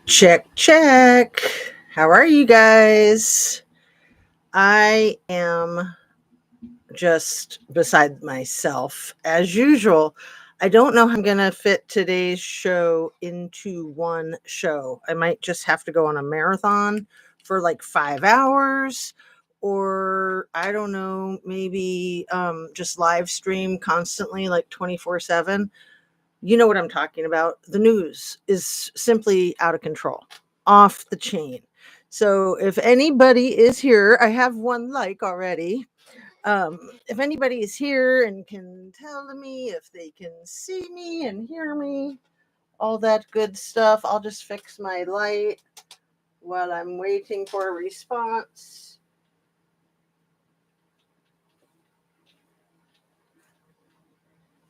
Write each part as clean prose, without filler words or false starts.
Check, check. How are you guys? I am just beside myself as usual. I don't know how I'm going to fit today's show into one show. I might just have to go on a marathon for like 5 hours, or I don't know, maybe just live stream constantly, like 24/7. You know what I'm talking about. The news is simply out of control, off the chain. So if anybody is here, I have one like already. If anybody is here and can tell me if they can see me and hear me, all that good stuff, I'll just fix my light while I'm waiting for a response.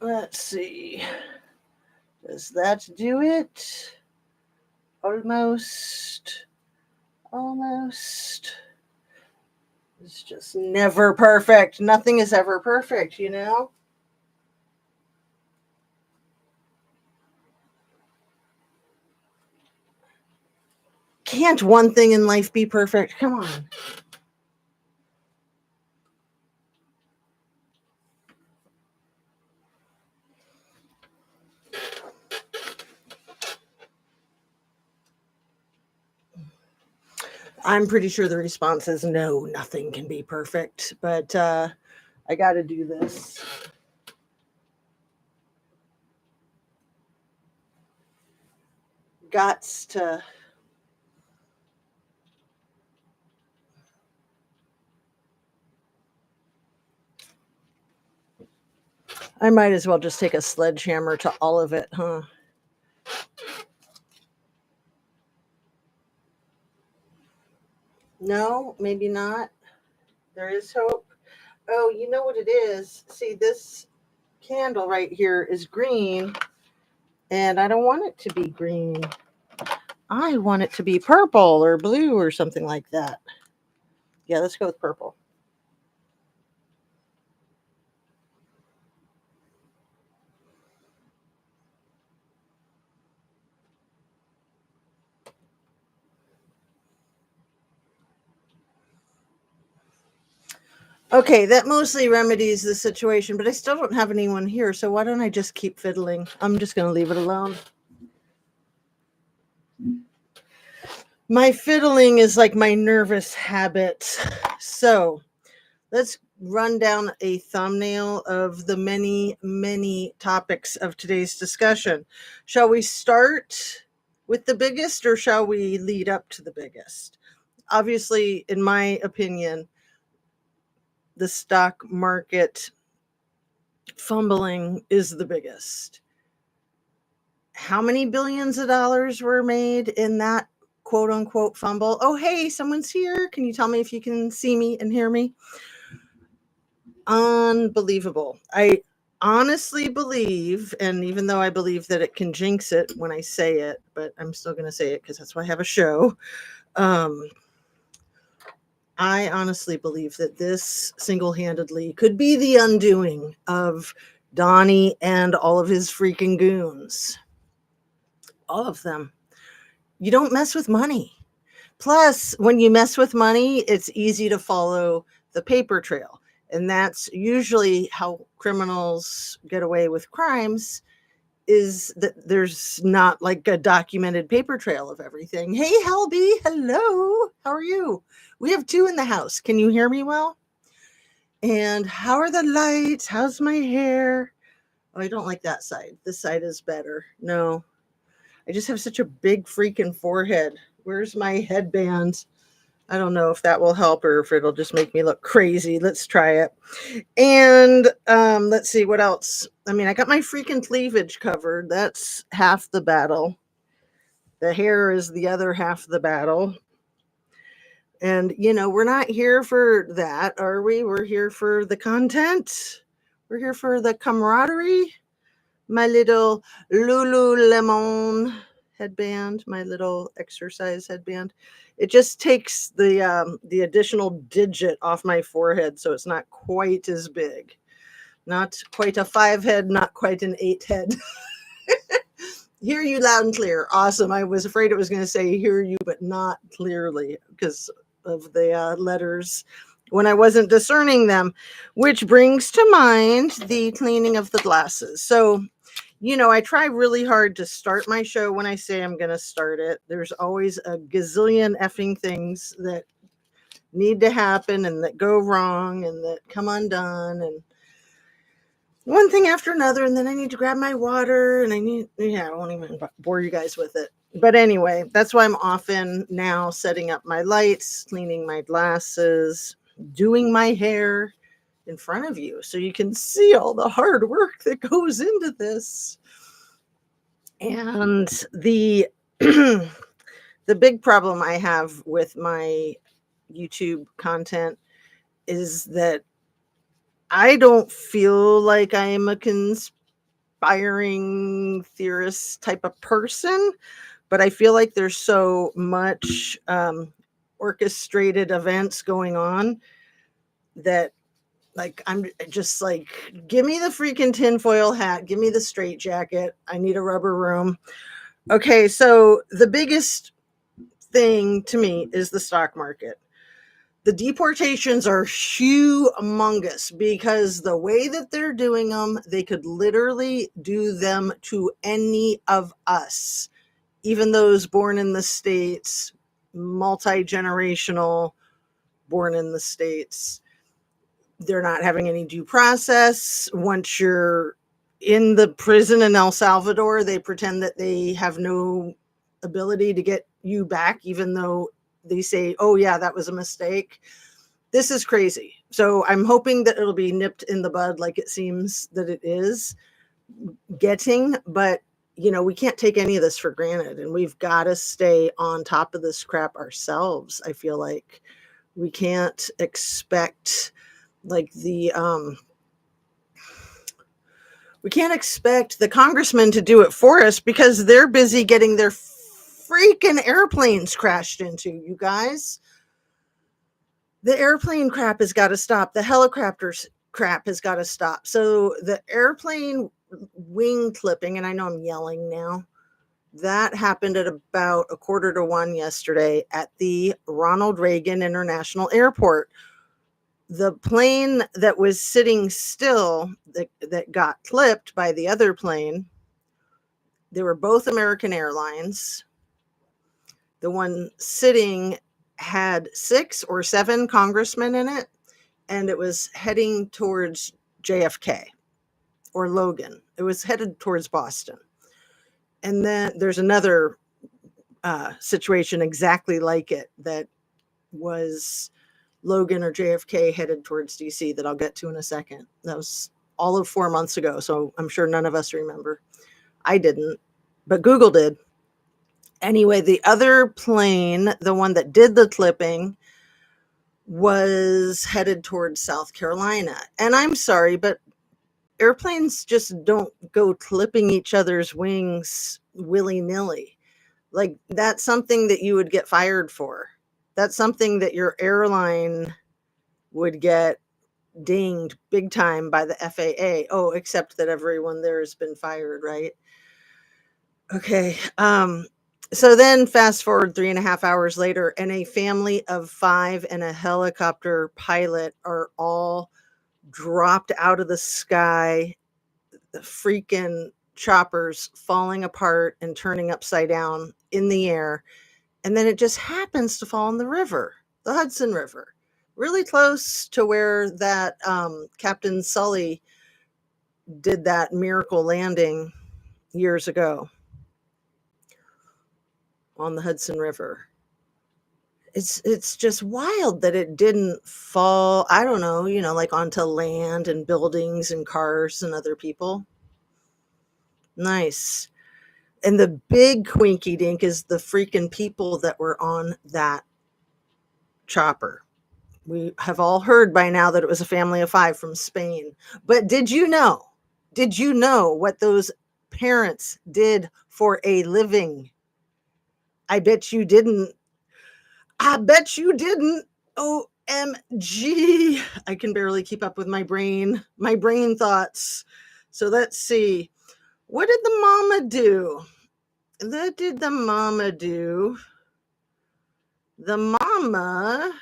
Let's see. Does that do it? Almost. It's just never perfect. Nothing is ever perfect, you know? Can't one thing in life be perfect? Come on. I'm pretty sure the response is no, nothing can be perfect, but I got to do this. Gots to. I might as well just take a sledgehammer to all of it, huh? No, maybe not. There is hope. Oh, you know what it is? See, this candle right here is green, and I don't want it to be green. I want it to be purple or blue or something like that. Yeah, let's go with purple. Okay, that mostly remedies the situation, but I still don't have anyone here, so why don't I just keep fiddling? I'm just going to leave it alone. My fiddling is like my nervous habit. So let's run down a thumbnail of the many, many topics of today's discussion. Shall we start with the biggest, or shall we lead up to the biggest? Obviously, in my opinion, the stock market fumbling is the biggest. How many billions of dollars were made in that quote unquote fumble? Oh, hey, someone's here. Can you tell me if you can see me and hear me? Unbelievable. I honestly believe, and even though I believe that it can jinx it when I say it, but I'm still going to say it because that's why I have a show. I honestly believe that this single-handedly could be the undoing of Donnie and all of his freaking goons. All of them. You don't mess with money. Plus, when you mess with money, it's easy to follow the paper trail. And that's usually how criminals get away with crimes, is that there's not like a documented paper trail of everything. Hey, Helby, hello. How are you? We have two in the house. Can you hear me well? And how are the lights? How's my hair? Oh, I don't like that side. This side is better. No, I just have such a big freaking forehead. Where's my headband? I don't know if that will help or if it'll just make me look crazy. Let's try it. And let's see what else. I mean, I got my freaking cleavage covered. That's half the battle. The hair is the other half the battle. And, you know, we're not here for that, are we? We're here for the content. We're here for the camaraderie. My little Lululemon headband, my little exercise headband. It just takes the additional digit off my forehead, so it's not quite as big. Not quite a 5 head, not quite an 8 head. Hear you loud and clear. Awesome. I was afraid it was going to say hear you, but not clearly because of the letters when I wasn't discerning them, which brings to mind the cleaning of the glasses. So, I try really hard to start my show when I say I'm going to start it. There's always a gazillion effing things that need to happen and that go wrong and that come undone and one thing after another, and then I need to grab my water and I won't even bore you guys with it. But anyway, that's why I'm often now setting up my lights, cleaning my glasses, doing my hair in front of you so you can see all the hard work that goes into this. And the the big problem I have with my YouTube content is that I don't feel like I am a conspiring theorist type of person, but I feel like there's so much orchestrated events going on that like I'm just like, give me the freaking tinfoil hat, give me the straight jacket. I need a rubber room. Okay, so the biggest thing to me is the stock market. The deportations are humongous because the way that they're doing them, they could literally do them to any of us, even those born in the States, multi-generational, born in the States. They're not having any due process. Once you're in the prison in El Salvador, they pretend that they have no ability to get you back, even though they say, oh yeah, that was a mistake. This is crazy. So I'm hoping that it'll be nipped in the bud like it seems that it is getting, but we can't take any of this for granted, and we've got to stay on top of this crap ourselves. I feel like we can't expect like we can't expect the congressmen to do it for us because they're busy getting their freaking airplanes crashed into, you guys. The airplane crap has got to stop. The helicopters crap has got to stop. So the airplane wing clipping, and I know I'm yelling now, that happened at about 1:45 yesterday at the Ronald Reagan International Airport. The plane that was sitting still that got clipped by the other plane, they were both American Airlines. The one sitting had 6 or 7 congressmen in it, and it was heading towards JFK or Logan. It was headed towards Boston. And then there's another situation exactly like it that was Logan or JFK headed towards DC that I'll get to in a second. That was all of 4 months ago, so I'm sure none of us remember. I didn't, but Google did. Anyway, the other plane, the one that did the clipping, was headed towards South Carolina. And I'm sorry, but airplanes just don't go clipping each other's wings willy-nilly. Like, that's something that you would get fired for. That's something that your airline would get dinged big time by the FAA. Oh, except that everyone there has been fired, right? Okay. So then fast forward 3.5 hours later, and a family of 5 and a helicopter pilot are all dropped out of the sky, the freaking choppers falling apart and turning upside down in the air. And then it just happens to fall in the river, the Hudson River, really close to where that Captain Sully did that miracle landing years ago on the Hudson River. It's just wild that it didn't fall, I don't know, like onto land and buildings and cars and other people. Nice. And the big quinky dink is the freaking people that were on that chopper. We have all heard by now that it was a family of 5 from Spain. But did you know what those parents did for a living? I bet you didn't. OMG. I can barely keep up with my brain thoughts. So let's see. What did the mama do? That did the mama do. The mama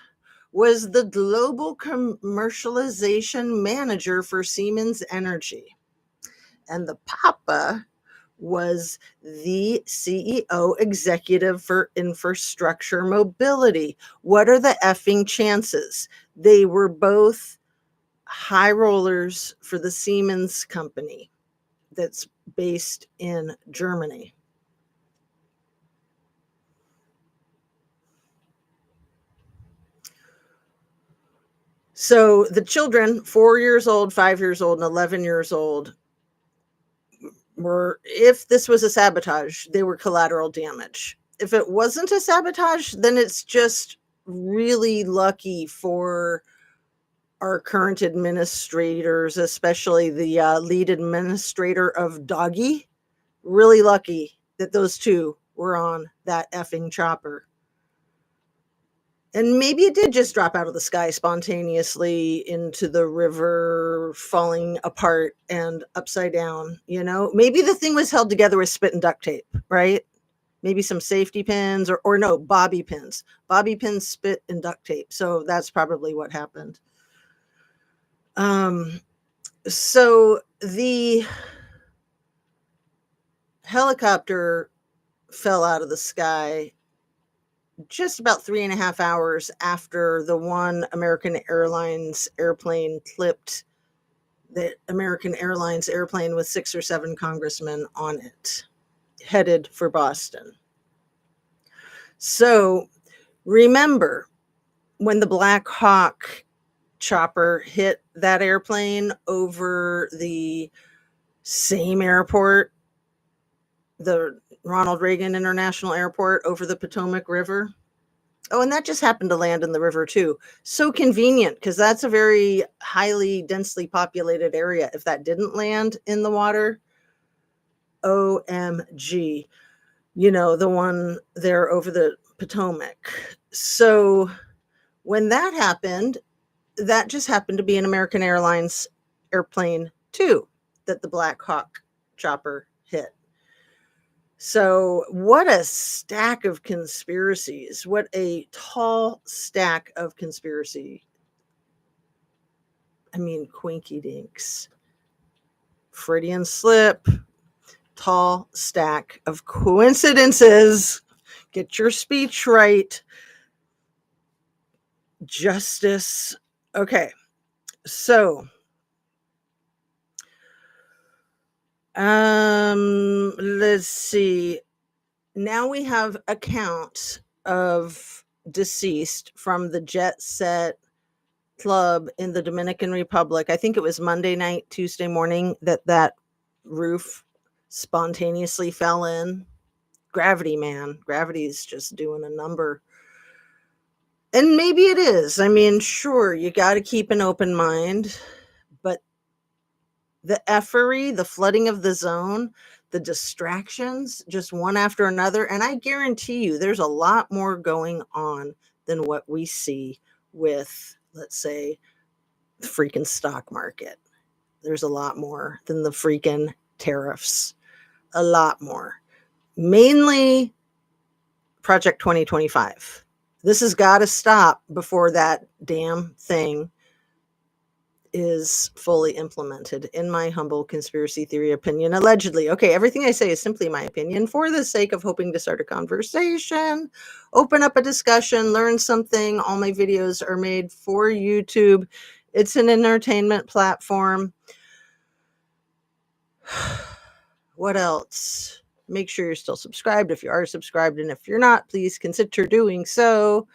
was the global commercialization manager for Siemens Energy. And the papa was the CEO executive for infrastructure mobility. What are the effing chances? They were both high rollers for the Siemens company that's based in Germany. So the children, 4 years old, 5 years old, and 11 years old, were, if this was a sabotage, they were collateral damage. If it wasn't a sabotage, then it's just really lucky for our current administrators, especially the lead administrator of Doggy. Really lucky that those two were on that effing chopper. And maybe it did just drop out of the sky spontaneously into the river, falling apart and upside down. You know, maybe the thing was held together with spit and duct tape, right? Maybe some safety pins or no, bobby pins, spit, and duct tape. So that's probably what happened. So the helicopter fell out of the sky just about 3.5 hours after the one American Airlines airplane clipped the American Airlines airplane with 6 or 7 congressmen on it, headed for Boston. So remember when the Black Hawk chopper hit that airplane over the same airport, the Ronald Reagan International Airport over the Potomac River? Oh, and that just happened to land in the river too. So convenient, because that's a very highly densely populated area. If that didn't land in the water, OMG, you know, the one there over the Potomac. So when that happened, that just happened to be an American Airlines airplane too, that the Black Hawk chopper hit. So what a stack of conspiracies. What a tall stack of conspiracy. I mean, quinky dinks. Freudian slip. Tall stack of coincidences. Get your speech right. Justice. Okay. So let's see. Now we have a count of deceased from the Jet Set Club in the Dominican Republic. I think it was Monday night, Tuesday morning that roof spontaneously fell in. Gravity, man. Gravity's just doing a number. And maybe it is. I mean, sure, you got to keep an open mind, but the effery, the flooding of the zone, the distractions, just one after another. And I guarantee you there's a lot more going on than what we see with, let's say, the freaking stock market. There's a lot more than the freaking tariffs. A lot more. Mainly Project 2025. This has got to stop before that damn thing is fully implemented, in my humble conspiracy theory opinion, allegedly. Okay, everything I say is simply my opinion for the sake of hoping to start a conversation, open up a discussion, learn something. All my videos are made for YouTube. It's an entertainment platform. What else? Make sure you're still subscribed if you are subscribed, and if you're not, please consider doing so.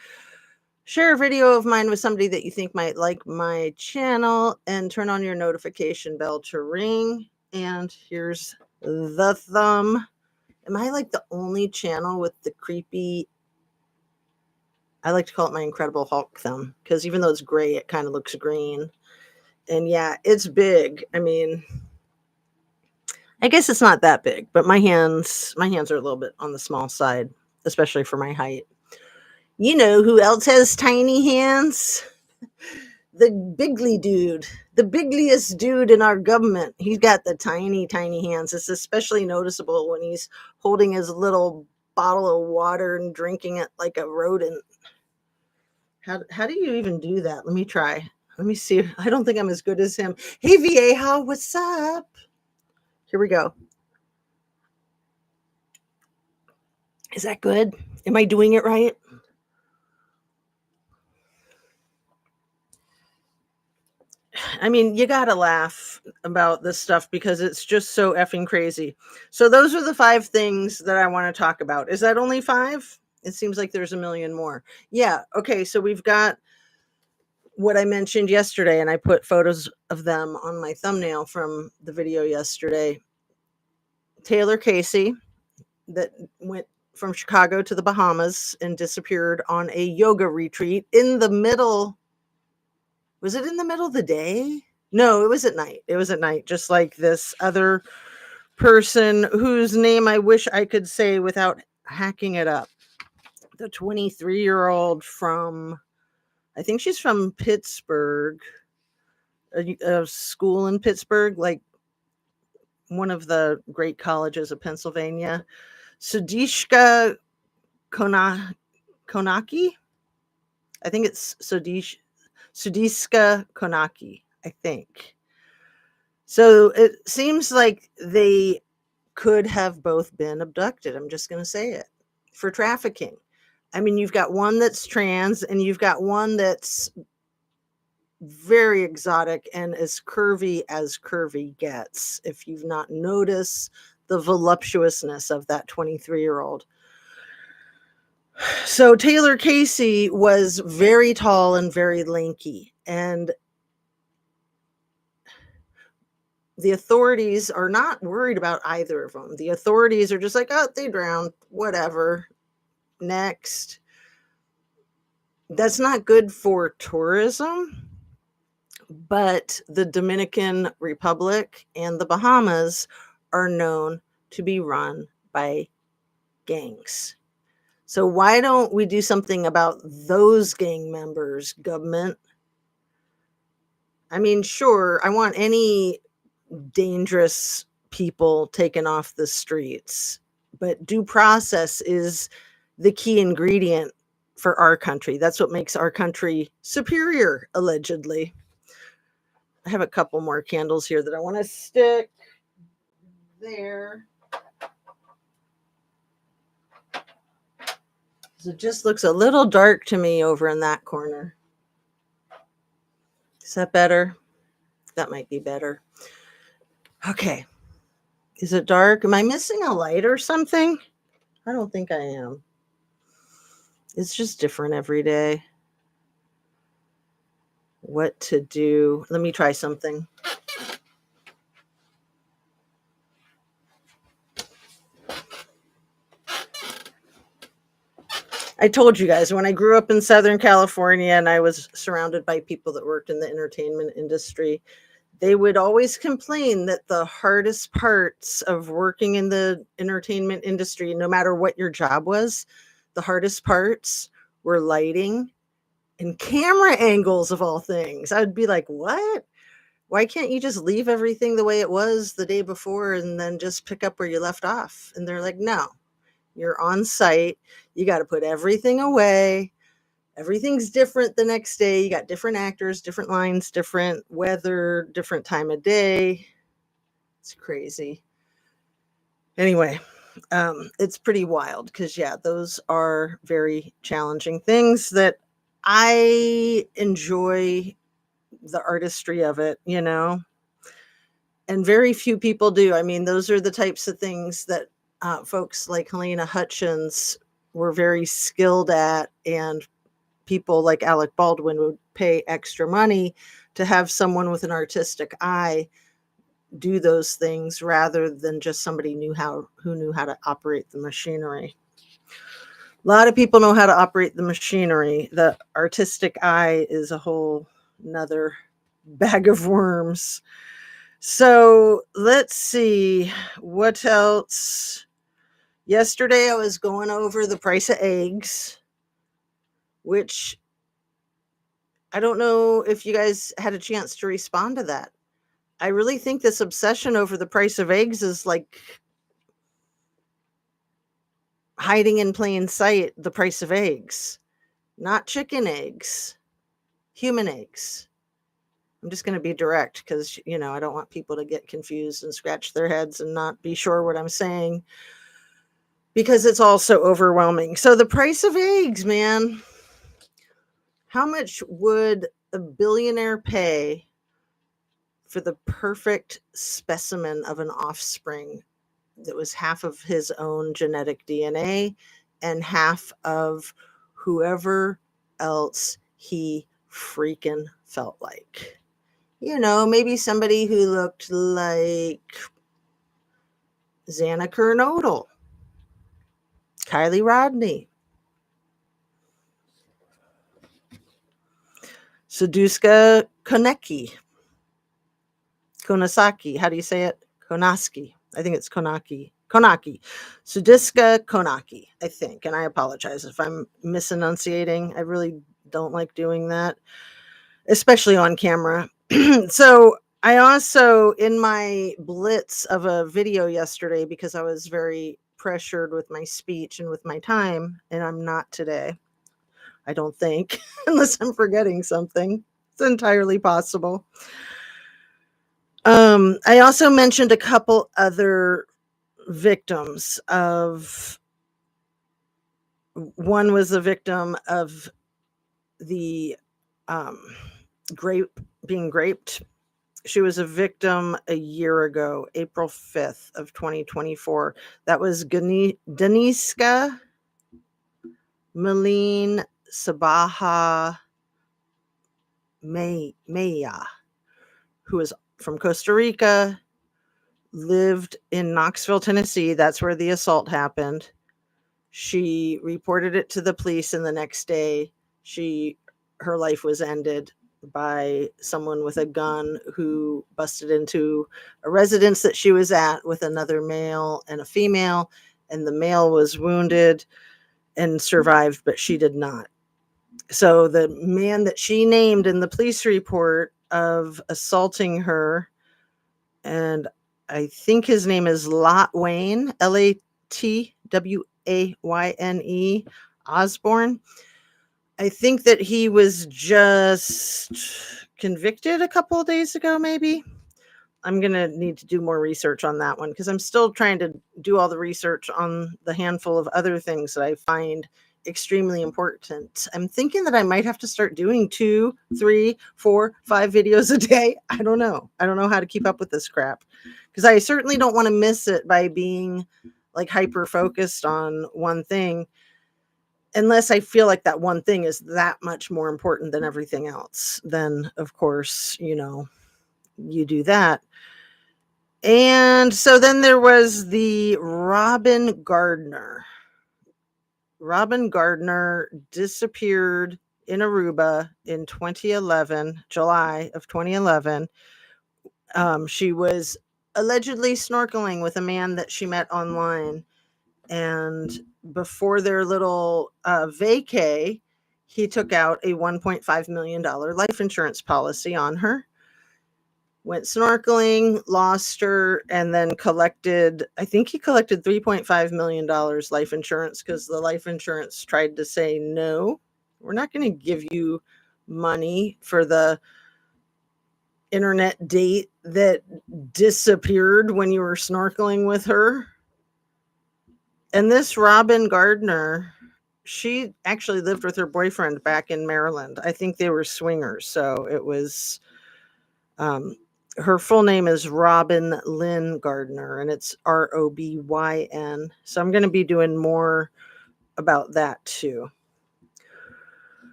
Share a video of mine with somebody that you think might like my channel, and turn on your notification bell to ring. And here's the thumb. Am I like the only channel with the creepy, I like to call it my Incredible Hulk thumb, because even though it's gray, it kind of looks green. And yeah, it's big. I mean, I guess it's not that big, but my hands are a little bit on the small side, especially for my height. You know who else has tiny hands? The bigly dude, the bigliest dude in our government. He's got the tiny, tiny hands. It's especially noticeable when he's holding his little bottle of water and drinking it like a rodent. How do you even do that? Let me try. Let me see. I don't think I'm as good as him. Hey, Vieja, what's up? Here we go. Is that good? Am I doing it right? I mean, you got to laugh about this stuff because it's just so effing crazy. So, those are the 5 things that I want to talk about. Is that only 5? It seems like there's a million more. Yeah. Okay. So, we've got what I mentioned yesterday, and I put photos of them on my thumbnail from the video yesterday. Taylor Casey, that went from Chicago to the Bahamas and disappeared on a yoga retreat in the middle. Was it in the middle of the day? No, it was at night. It was at night, just like this other person whose name I wish I could say without hacking it up. The 23-year-old from, I think she's from Pittsburgh, a school in Pittsburgh, like one of the great colleges of Pennsylvania. Sudishka Konaki. I think it's Sudiska Konaki, I think. So it seems like they could have both been abducted. I'm just going to say it, for trafficking. I mean, you've got one that's trans and you've got one that's very exotic and as curvy gets. If you've not noticed the voluptuousness of that 23-year-old. So Taylor Casey was very tall and very lanky, and the authorities are not worried about either of them. The authorities are just like, oh, they drowned, whatever. Next. That's not good for tourism, but the Dominican Republic and the Bahamas are known to be run by gangs. So why don't we do something about those gang members, government? I mean, sure, I want any dangerous people taken off the streets, but due process is the key ingredient for our country. That's what makes our country superior, allegedly. I have a couple more candles here that I want to stick there. It just looks a little dark to me over in that corner. Is that better? That might be better. Okay. Is it dark? Am I missing a light or something? I don't think I am. It's just different every day. What to do? Let me try something. I told you guys, when I grew up in Southern California and I was surrounded by people that worked in the entertainment industry, they would always complain that the hardest parts of working in the entertainment industry, no matter what your job was, the hardest parts were lighting and camera angles, of all things. I'd be like, what? Why can't you just leave everything the way it was the day before and then just pick up where you left off? And they're like, no, you're on site. You got to put everything away. Everything's different the next day. You got different actors, different lines, different weather, different time of day. It's crazy. Anyway, it's pretty wild because, yeah, those are very challenging things that I enjoy the artistry of it, and very few people do. I mean, those are the types of things that folks like Helena Hutchins were very skilled at, and people like Alec Baldwin would pay extra money to have someone with an artistic eye do those things rather than just somebody who knew how to operate the machinery. A lot of people know how to operate the machinery. The artistic eye is a whole nother bag of worms. So let's see what else. Yesterday I was going over the price of eggs, which I don't know if you guys had a chance to respond to that. I really think this obsession over the price of eggs is like hiding in plain sight the price of eggs, not chicken eggs, human eggs. I'm just going to be direct because, I don't want people to get confused and scratch their heads and not be sure what I'm saying because it's all so overwhelming. So the price of eggs, man, how much would a billionaire pay for the perfect specimen of an offspring that was half of his own genetic DNA and half of whoever else he freaking felt like? Maybe somebody who looked like Xana Kernodle, Kylie Rodney, Suduska Konasaki. How do you say it? Konaski. I think it's Konaki. Sudiska Konaki, I think. And I apologize if I'm misenunciating. I really don't like doing that, especially on camera. So I also, in my blitz of a video yesterday, because I was very pressured with my speech and with my time, and I'm not today, I don't think, unless I'm forgetting something. It's entirely possible. I also mentioned a couple other victims of, one was a victim of the being graped. She was a victim a year ago, April 5th of 2024. That was Deniska Malene Sabaha Maya, who is from Costa Rica, lived in Knoxville, Tennessee. That's where the assault happened. She reported it to the police, and the next day her life was ended by someone with a gun who busted into a residence that she was at with another male and a female, and the male was wounded and survived, but she did not. So the man that she named in the police report of assaulting her, and I think his name is Latwayne, Latwayne Osborne. I think that he was just convicted a couple of days ago, maybe. I'm going to need to do more research on that one because I'm still trying to do all the research on the handful of other things that I find extremely important. I'm thinking that I might have to start doing 2, 3, 4, 5 videos a day. I don't know how to keep up with this crap because I certainly don't want to miss it by being like hyper focused on one thing, unless I feel like that one thing is that much more important than everything else. Then of course, you do that. And so then there was the Robin Gardner. Robin Gardner disappeared in Aruba in 2011, July of 2011. She was allegedly snorkeling with a man that she met online. And before their little vacay, he took out a $1.5 million life insurance policy on her. Went snorkeling, lost her, and then I think he collected $3.5 million life insurance because the life insurance tried to say, no, we're not going to give you money for the internet date that disappeared when you were snorkeling with her. And this Robin Gardner, she actually lived with her boyfriend back in Maryland. I think they were swingers. So it was, her full name is Robin Lynn Gardner, and it's Robyn. So I'm going to be doing more about that too.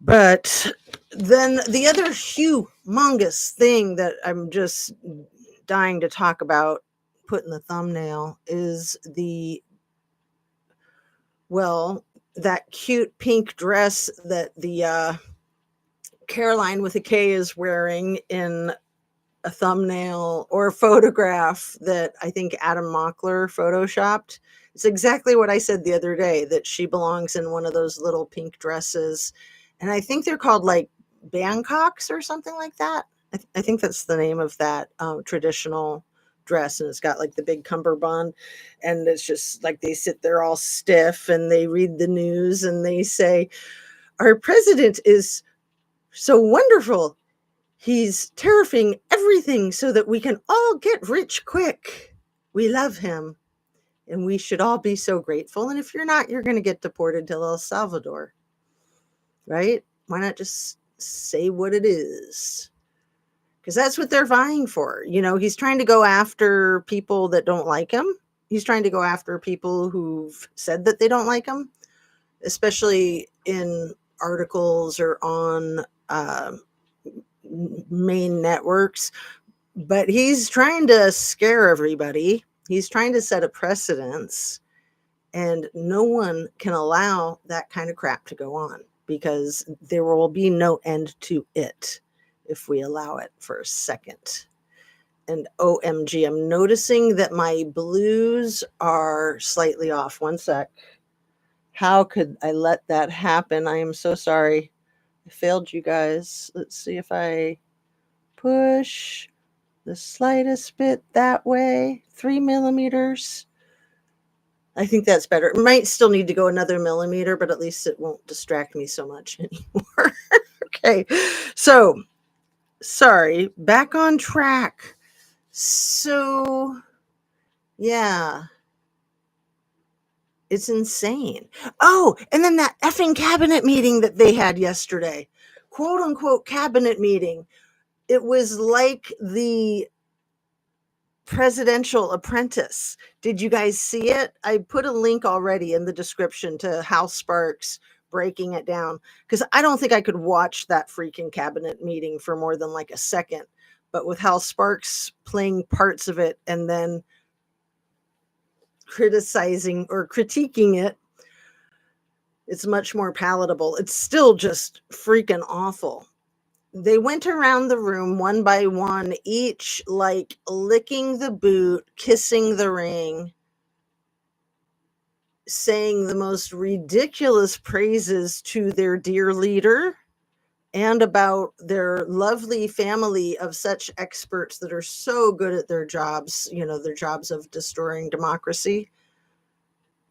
But then the other humongous thing that I'm just dying to talk about, put in the thumbnail, is that cute pink dress that the Karoline with a K is wearing in a thumbnail or a photograph that I think Adam Mockler photoshopped. It's exactly what I said the other day, that she belongs in one of those little pink dresses. And I think they're called like bangkoks or something like that. I think that's the name of that traditional dress, and it's got like the big cummerbund, and it's just like they sit there all stiff and they read the news and they say, "Our president is so wonderful. He's tariffing everything so that we can all get rich quick. We love him, and we should all be so grateful. And if you're not, you're going to get deported to El Salvador." Right? Why not just say what it is? Because that's what they're vying for. He's trying to go after people that don't like him. He's trying to go after people who've said that they don't like him, especially in articles or on main networks. But he's trying to scare everybody. He's trying to set a precedence, and no one can allow that kind of crap to go on, because there will be no end to it if we allow it for a second. And OMG, I'm noticing that my blues are slightly off. One sec. How could I let that happen? I am so sorry. I failed you guys. Let's see if I push the slightest bit that way. 3 millimeters. I think that's better. It might still need to go another millimeter, but at least it won't distract me so much anymore. Okay. So, sorry. Back on track. So, yeah. It's insane. Oh, and then that effing cabinet meeting that they had yesterday. Quote unquote cabinet meeting. It was like the presidential Apprentice. Did you guys see it? I put a link already in the description to Hal Sparks breaking it down, because I don't think I could watch that freaking cabinet meeting for more than like a second. But with Hal Sparks playing parts of it and then criticizing or critiquing it, it's much more palatable. It's still just freaking awful. They went around the room one by one, each like licking the boot, kissing the ring, saying the most ridiculous praises to their dear leader and about their lovely family of such experts that are so good at their jobs, their jobs of destroying democracy.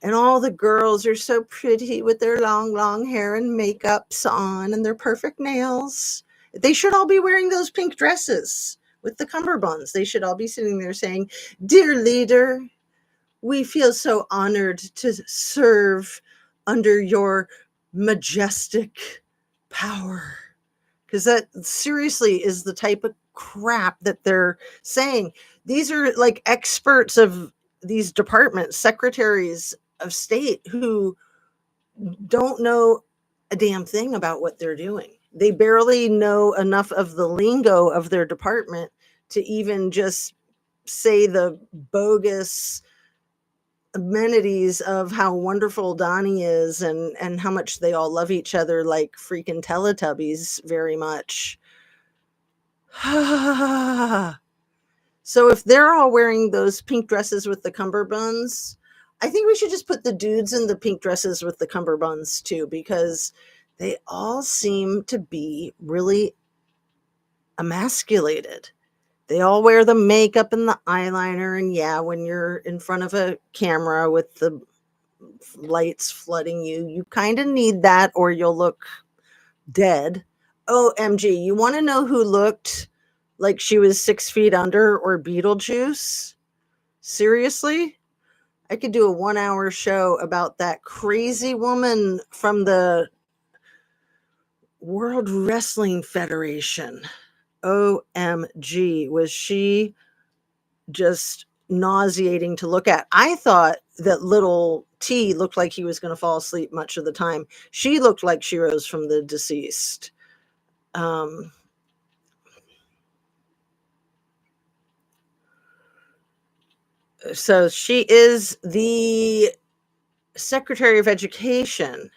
And all the girls are so pretty with their long, long hair and makeups on and their perfect nails. They should all be wearing those pink dresses with the cummerbunds. They should all be sitting there saying, "Dear leader, we feel so honored to serve under your majestic power." Because that seriously is the type of crap that they're saying. These are like experts of these departments, secretaries of state, who don't know a damn thing about what they're doing. They barely know enough of the lingo of their department to even just say the bogus amenities of how wonderful Donnie is and how much they all love each other like freaking Teletubbies very much. So if they're all wearing those pink dresses with the cummerbunds, I think we should just put the dudes in the pink dresses with the cummerbunds too, because they all seem to be really emasculated. They all wear the makeup and the eyeliner, and yeah, when you're in front of a camera with the lights flooding you, you kind of need that or you'll look dead. OMG, you want to know who looked like she was 6 feet under, or Beetlejuice? Seriously? I could do a 1-hour show about that crazy woman from the World Wrestling Federation. OMG, was she just nauseating to look at. I thought that little T looked like he was going to fall asleep much of the time. She looked like she rose from the deceased. So she is the Secretary of Education,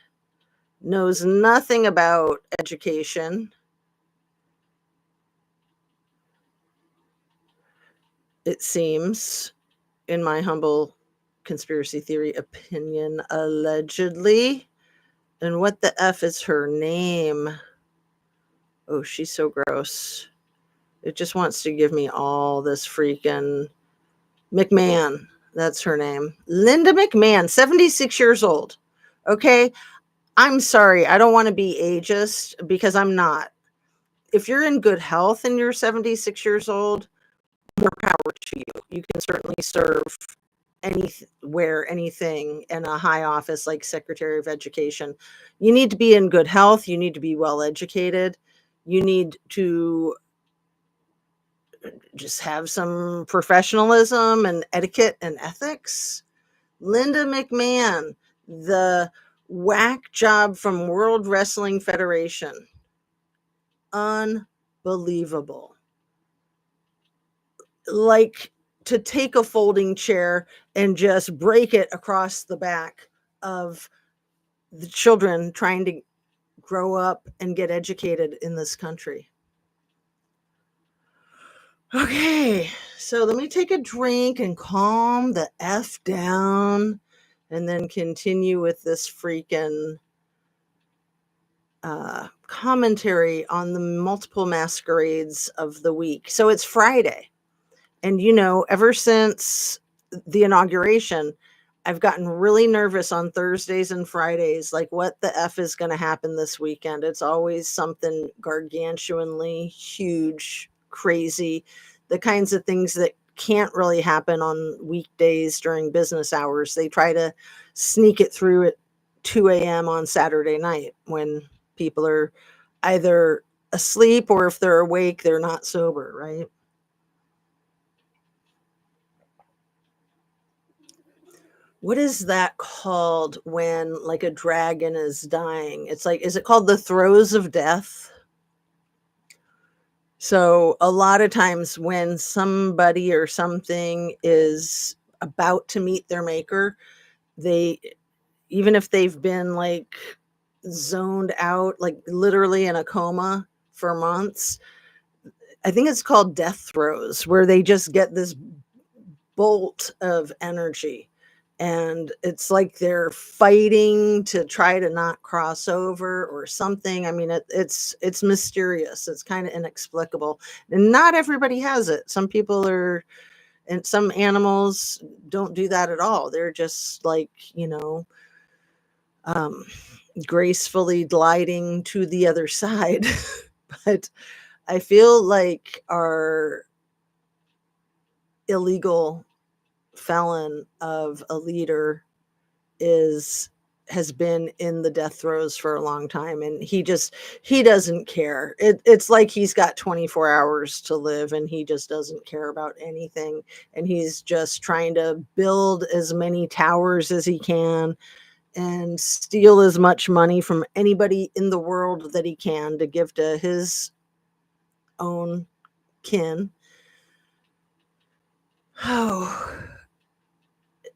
knows nothing about education. It seems, in my humble conspiracy theory opinion, allegedly. And what the F is her name? Oh, she's so gross. It just wants to give me all this freaking McMahon. That's her name. Linda McMahon, 76 years old. Okay. I'm sorry. I don't want to be ageist because I'm not. If you're in good health and you're 76 years old, more power to you. You can certainly serve anywhere, anything in a high office like Secretary of Education. You need to be in good health. You need to be well educated. You need to just have some professionalism and etiquette and ethics. Linda McMahon, the whack job from World Wrestling Federation. Unbelievable. Like to take a folding chair and just break it across the back of the children trying to grow up and get educated in this country. Okay, so let me take a drink and calm the F down and then continue with this freaking commentary on the multiple masquerades of the week. So it's Friday. And, ever since the inauguration, I've gotten really nervous on Thursdays and Fridays, like what the F is going to happen this weekend. It's always something gargantuanly huge, crazy, the kinds of things that can't really happen on weekdays during business hours. They try to sneak it through at 2 a.m. on Saturday night when people are either asleep or if they're awake, they're not sober, right? What is that called when like a dragon is dying? It's like, is it called the throes of death? So a lot of times when somebody or something is about to meet their maker, they, even if they've been like zoned out, like literally in a coma for months, I think it's called death throes, where they just get this bolt of energy. And it's like they're fighting to try to not cross over or something. I mean, it's mysterious. It's kind of inexplicable, and not everybody has it. Some people are, and some animals don't do that at all. They're just like, um, gracefully gliding to the other side. But I feel like our illegal felon of a leader has been in the death throes for a long time, and he doesn't care. It's like he's got 24 hours to live and he just doesn't care about anything, and he's just trying to build as many towers as he can and steal as much money from anybody in the world that he can to give to his own kin. Oh,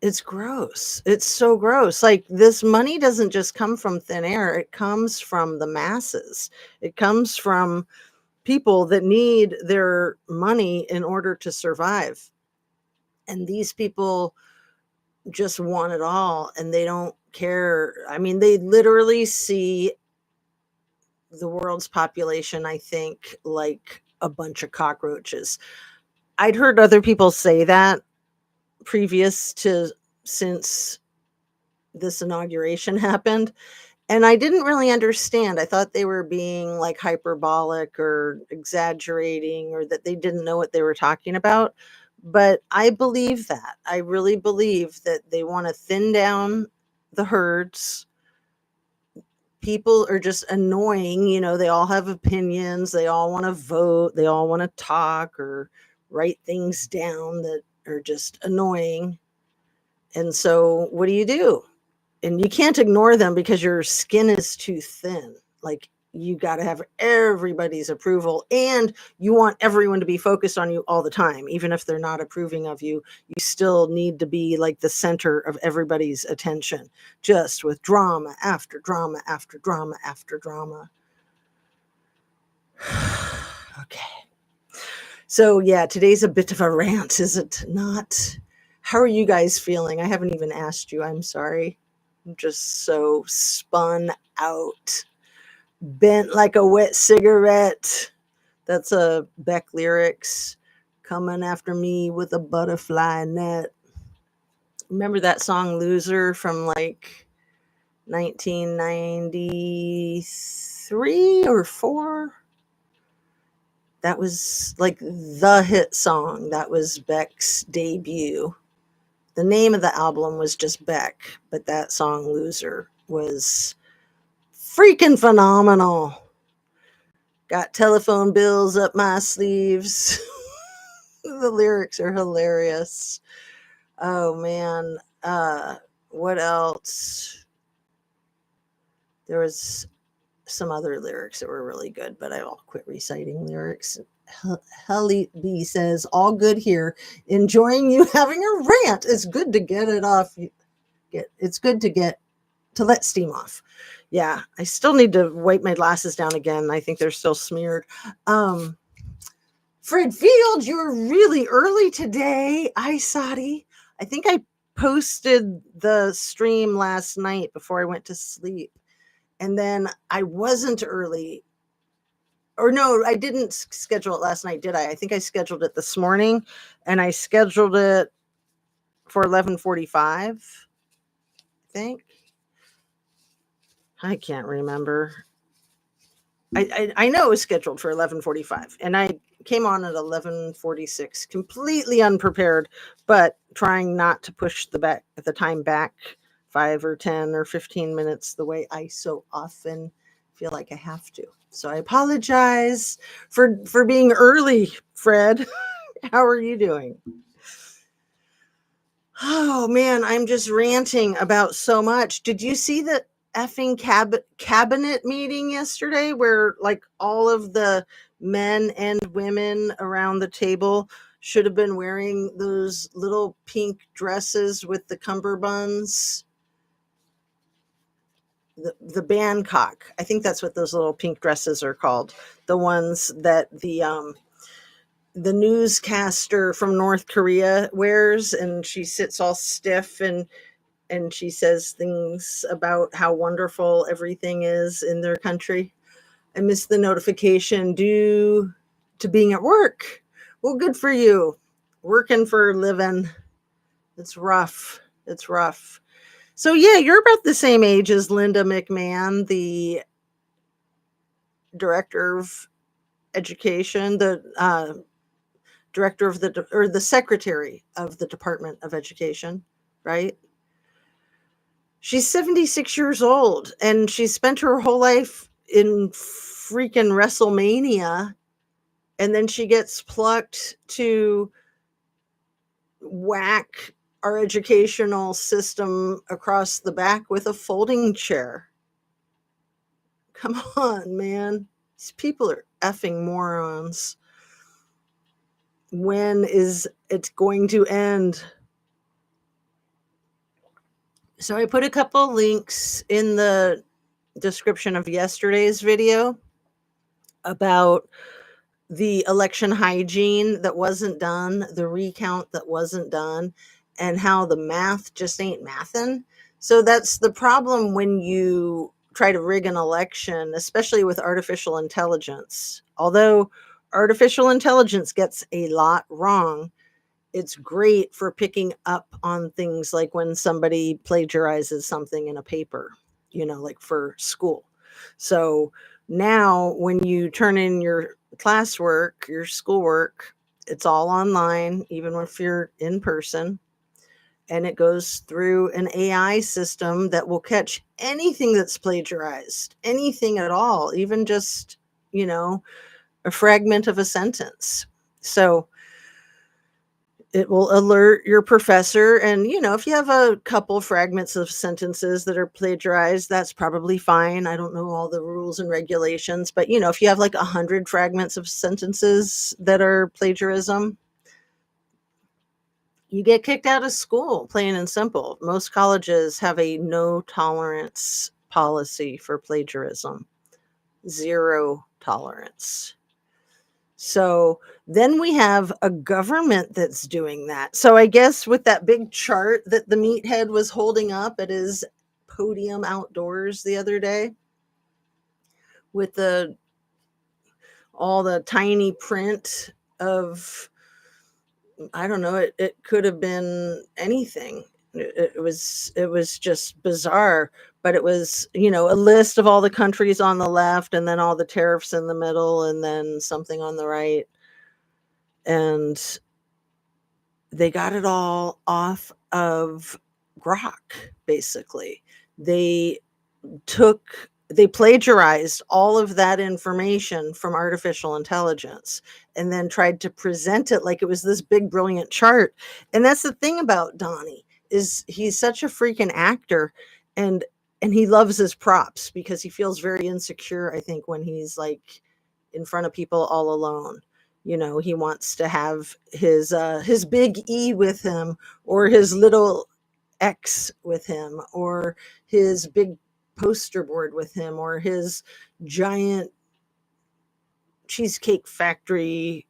it's gross. It's so gross. Like, this money doesn't just come from thin air. It comes from the masses. It comes from people that need their money in order to survive. And these people just want it all and they don't care. I mean, they literally see the world's population, I think, like a bunch of cockroaches. I'd heard other people say that previous to, since this inauguration happened, and I didn't really understand. I thought they were being like hyperbolic or exaggerating, or that they didn't know what they were talking about. But I believe that. I really believe that they want to thin down the herds. People are just annoying. They all have opinions. They all want to vote. They all want to talk or write things down that are just annoying. And so what do? And you can't ignore them because your skin is too thin. Like, you got to have everybody's approval, and you want everyone to be focused on you all the time. Even if they're not approving of you, you still need to be like the center of everybody's attention, just with drama after drama after drama after drama. Okay. So yeah, today's a bit of a rant, is it not? How are you guys feeling? I haven't even asked you. I'm sorry. I'm just so spun out. Bent like a wet cigarette. That's a Beck lyrics. Coming after me with a butterfly net. Remember that song Loser from like 1993 or 4? That was like the hit song. That was Beck's debut. The name of the album was just Beck, but that song Loser was freaking phenomenal. Got telephone bills up my sleeves. The lyrics are hilarious. Oh man. What else? There was some other lyrics that were really good, but I'll quit reciting lyrics. Helly B says, all good here. Enjoying you having a rant. It's good to get it off. It's good to let steam off. Yeah, I still need to wipe my glasses down again. I think they're still smeared. Fred Field, you were really early today. Sadi. I think I posted the stream last night before I went to sleep. And then I wasn't early. Or no, I didn't schedule it last night, did I? I think I scheduled it this morning, and I scheduled it for 11:45. I think. I can't remember. I know it was scheduled for 11:45, and I came on at 11:46, completely unprepared, but trying not to push the time back 5 or 10 or 15 minutes the way I so often feel like I have to. So I apologize for being early, Fred. How are you doing? Oh man, I'm just ranting about so much. Did you see the effing cabinet meeting yesterday where like all of the men and women around the table should have been wearing those little pink dresses with the cummerbunds? The bangkok. I think that's what those little pink dresses are called. The ones that the newscaster from North Korea wears, and she sits all stiff and she says things about how wonderful everything is in their country. I missed the notification due to being at work. Well, good for you. Working for a living. It's rough. It's rough. So yeah, you're about the same age as Linda McMahon, the director of education, the director of the secretary of the Department of Education, right? She's 76 years old, and she spent her whole life in freaking WrestleMania, and then she gets plucked to whack our educational system across the back with a folding chair. Come on, man. These people are effing morons. When is it going to end? So I put a couple links in the description of yesterday's video about the election hygiene that wasn't done, the recount that wasn't done, and how the math just ain't mathin'. So that's the problem when you try to rig an election, especially with artificial intelligence. Although artificial intelligence gets a lot wrong, it's great for picking up on things like when somebody plagiarizes something in a paper, like for school. So now when you turn in your classwork, your schoolwork, it's all online, even if you're in person. And it goes through an AI system that will catch anything that's plagiarized, anything at all, even just, a fragment of a sentence. So it will alert your professor. And, if you have a couple fragments of sentences that are plagiarized, that's probably fine. I don't know all the rules and regulations, but, if you have like 100 fragments of sentences that are plagiarism, you get kicked out of school, plain and simple. Most colleges have a no tolerance policy for plagiarism, 0 tolerance. So then we have a government that's doing that. So I guess with that big chart that the meathead was holding up at his podium outdoors the other day, with all the tiny print of, I don't know, it could have been anything. It was just bizarre, but it was, a list of all the countries on the left and then all the tariffs in the middle and then something on the right. And they got it all off of Grok, basically. They they plagiarized all of that information from artificial intelligence and then tried to present it like it was this big brilliant chart. And that's the thing about Donnie, is he's such a freaking actor, and he loves his props because he feels very insecure, I think, when he's like in front of people all alone. He wants to have his big E with him, or his little X with him, or his big poster board with him, or his giant Cheesecake Factory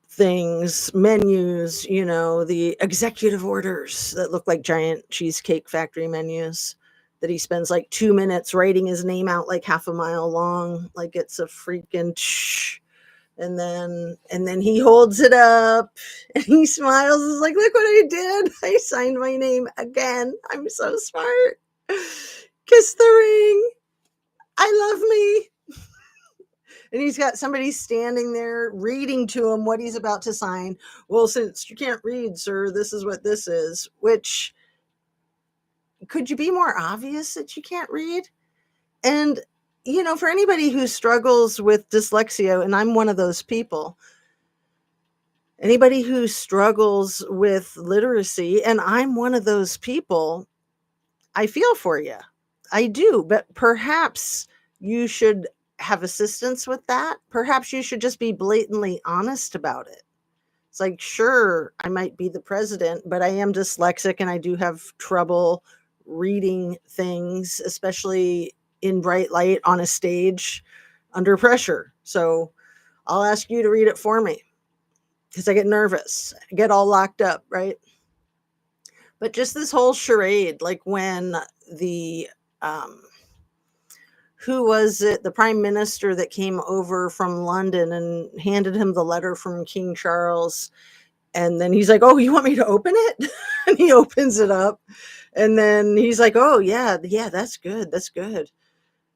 things, menus, the executive orders that look like giant Cheesecake Factory menus that he spends like 2 minutes writing his name out like half a mile long, like it's a freaking and then he holds it up and he smiles. He's like, look what I did. I signed my name again. I'm so smart. Kiss the ring. I love me. And he's got somebody standing there reading to him what he's about to sign. Well, since you can't read, sir, this is what this is. Which, could you be more obvious that you can't read? And, for anybody who struggles with dyslexia, and I'm one of those people, anybody who struggles with literacy, and I'm one of those people, I feel for you. I do. But perhaps you should have assistance with that. Perhaps you should just be blatantly honest about it. It's like, sure, I might be the president, but I am dyslexic and I do have trouble reading things, especially in bright light on a stage under pressure. So I'll ask you to read it for me because I get nervous. I get all locked up, right? But just this whole charade, like when the who was it, the prime minister that came over from London and handed him the letter from King Charles, and then he's like, oh, you want me to open it? And he opens it up, and then he's like, oh yeah, that's good,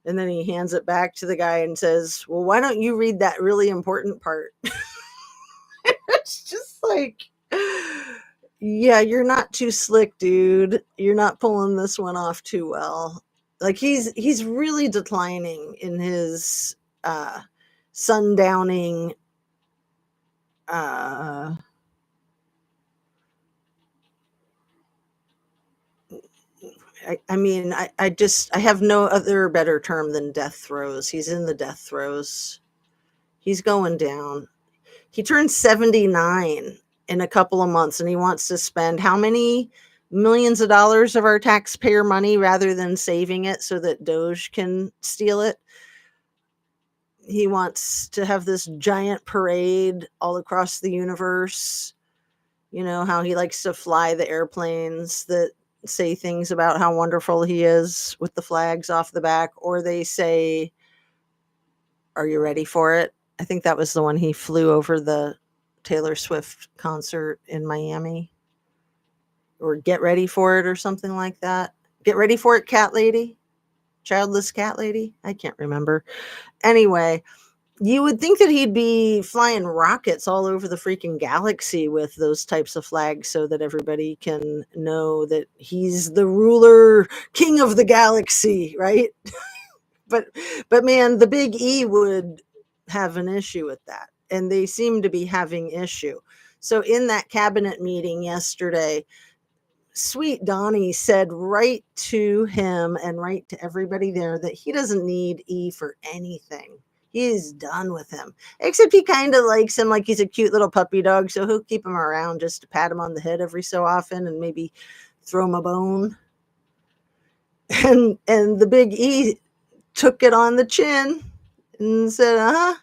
and then he hands it back to the guy and says, well, why don't you read that really important part? It's just like, yeah, you're not too slick, dude. You're not pulling this one off too well. Like he's really declining in his sundowning I mean, I have no other better term than death throes. He's in the death throes. He's going down. He turns 79 in a couple of months, and he wants to spend how many millions of dollars of our taxpayer money rather than saving it so that Doge can steal it. He wants to have this giant parade all across the universe. You know how he likes to fly the airplanes that say things about how wonderful he is with the flags off the back, or they say, are you ready for it? I think that was the one he flew over the Taylor Swift concert in Miami, or get ready for it or something like that. Get ready for it, cat lady, childless cat lady. I can't remember. Anyway, you would think that he'd be flying rockets all over the freaking galaxy with those types of flags so that everybody can know that he's the ruler, king of the galaxy, right? but man, the big E would have an issue with that, and they seem to be having issue. So in that cabinet meeting yesterday, sweet Donnie said right to him and right to everybody there that he doesn't need E for anything. He's done with him. Except he kind of likes him like he's a cute little puppy dog, so he'll keep him around just to pat him on the head every so often and maybe throw him a bone. And the big E took it on the chin and said,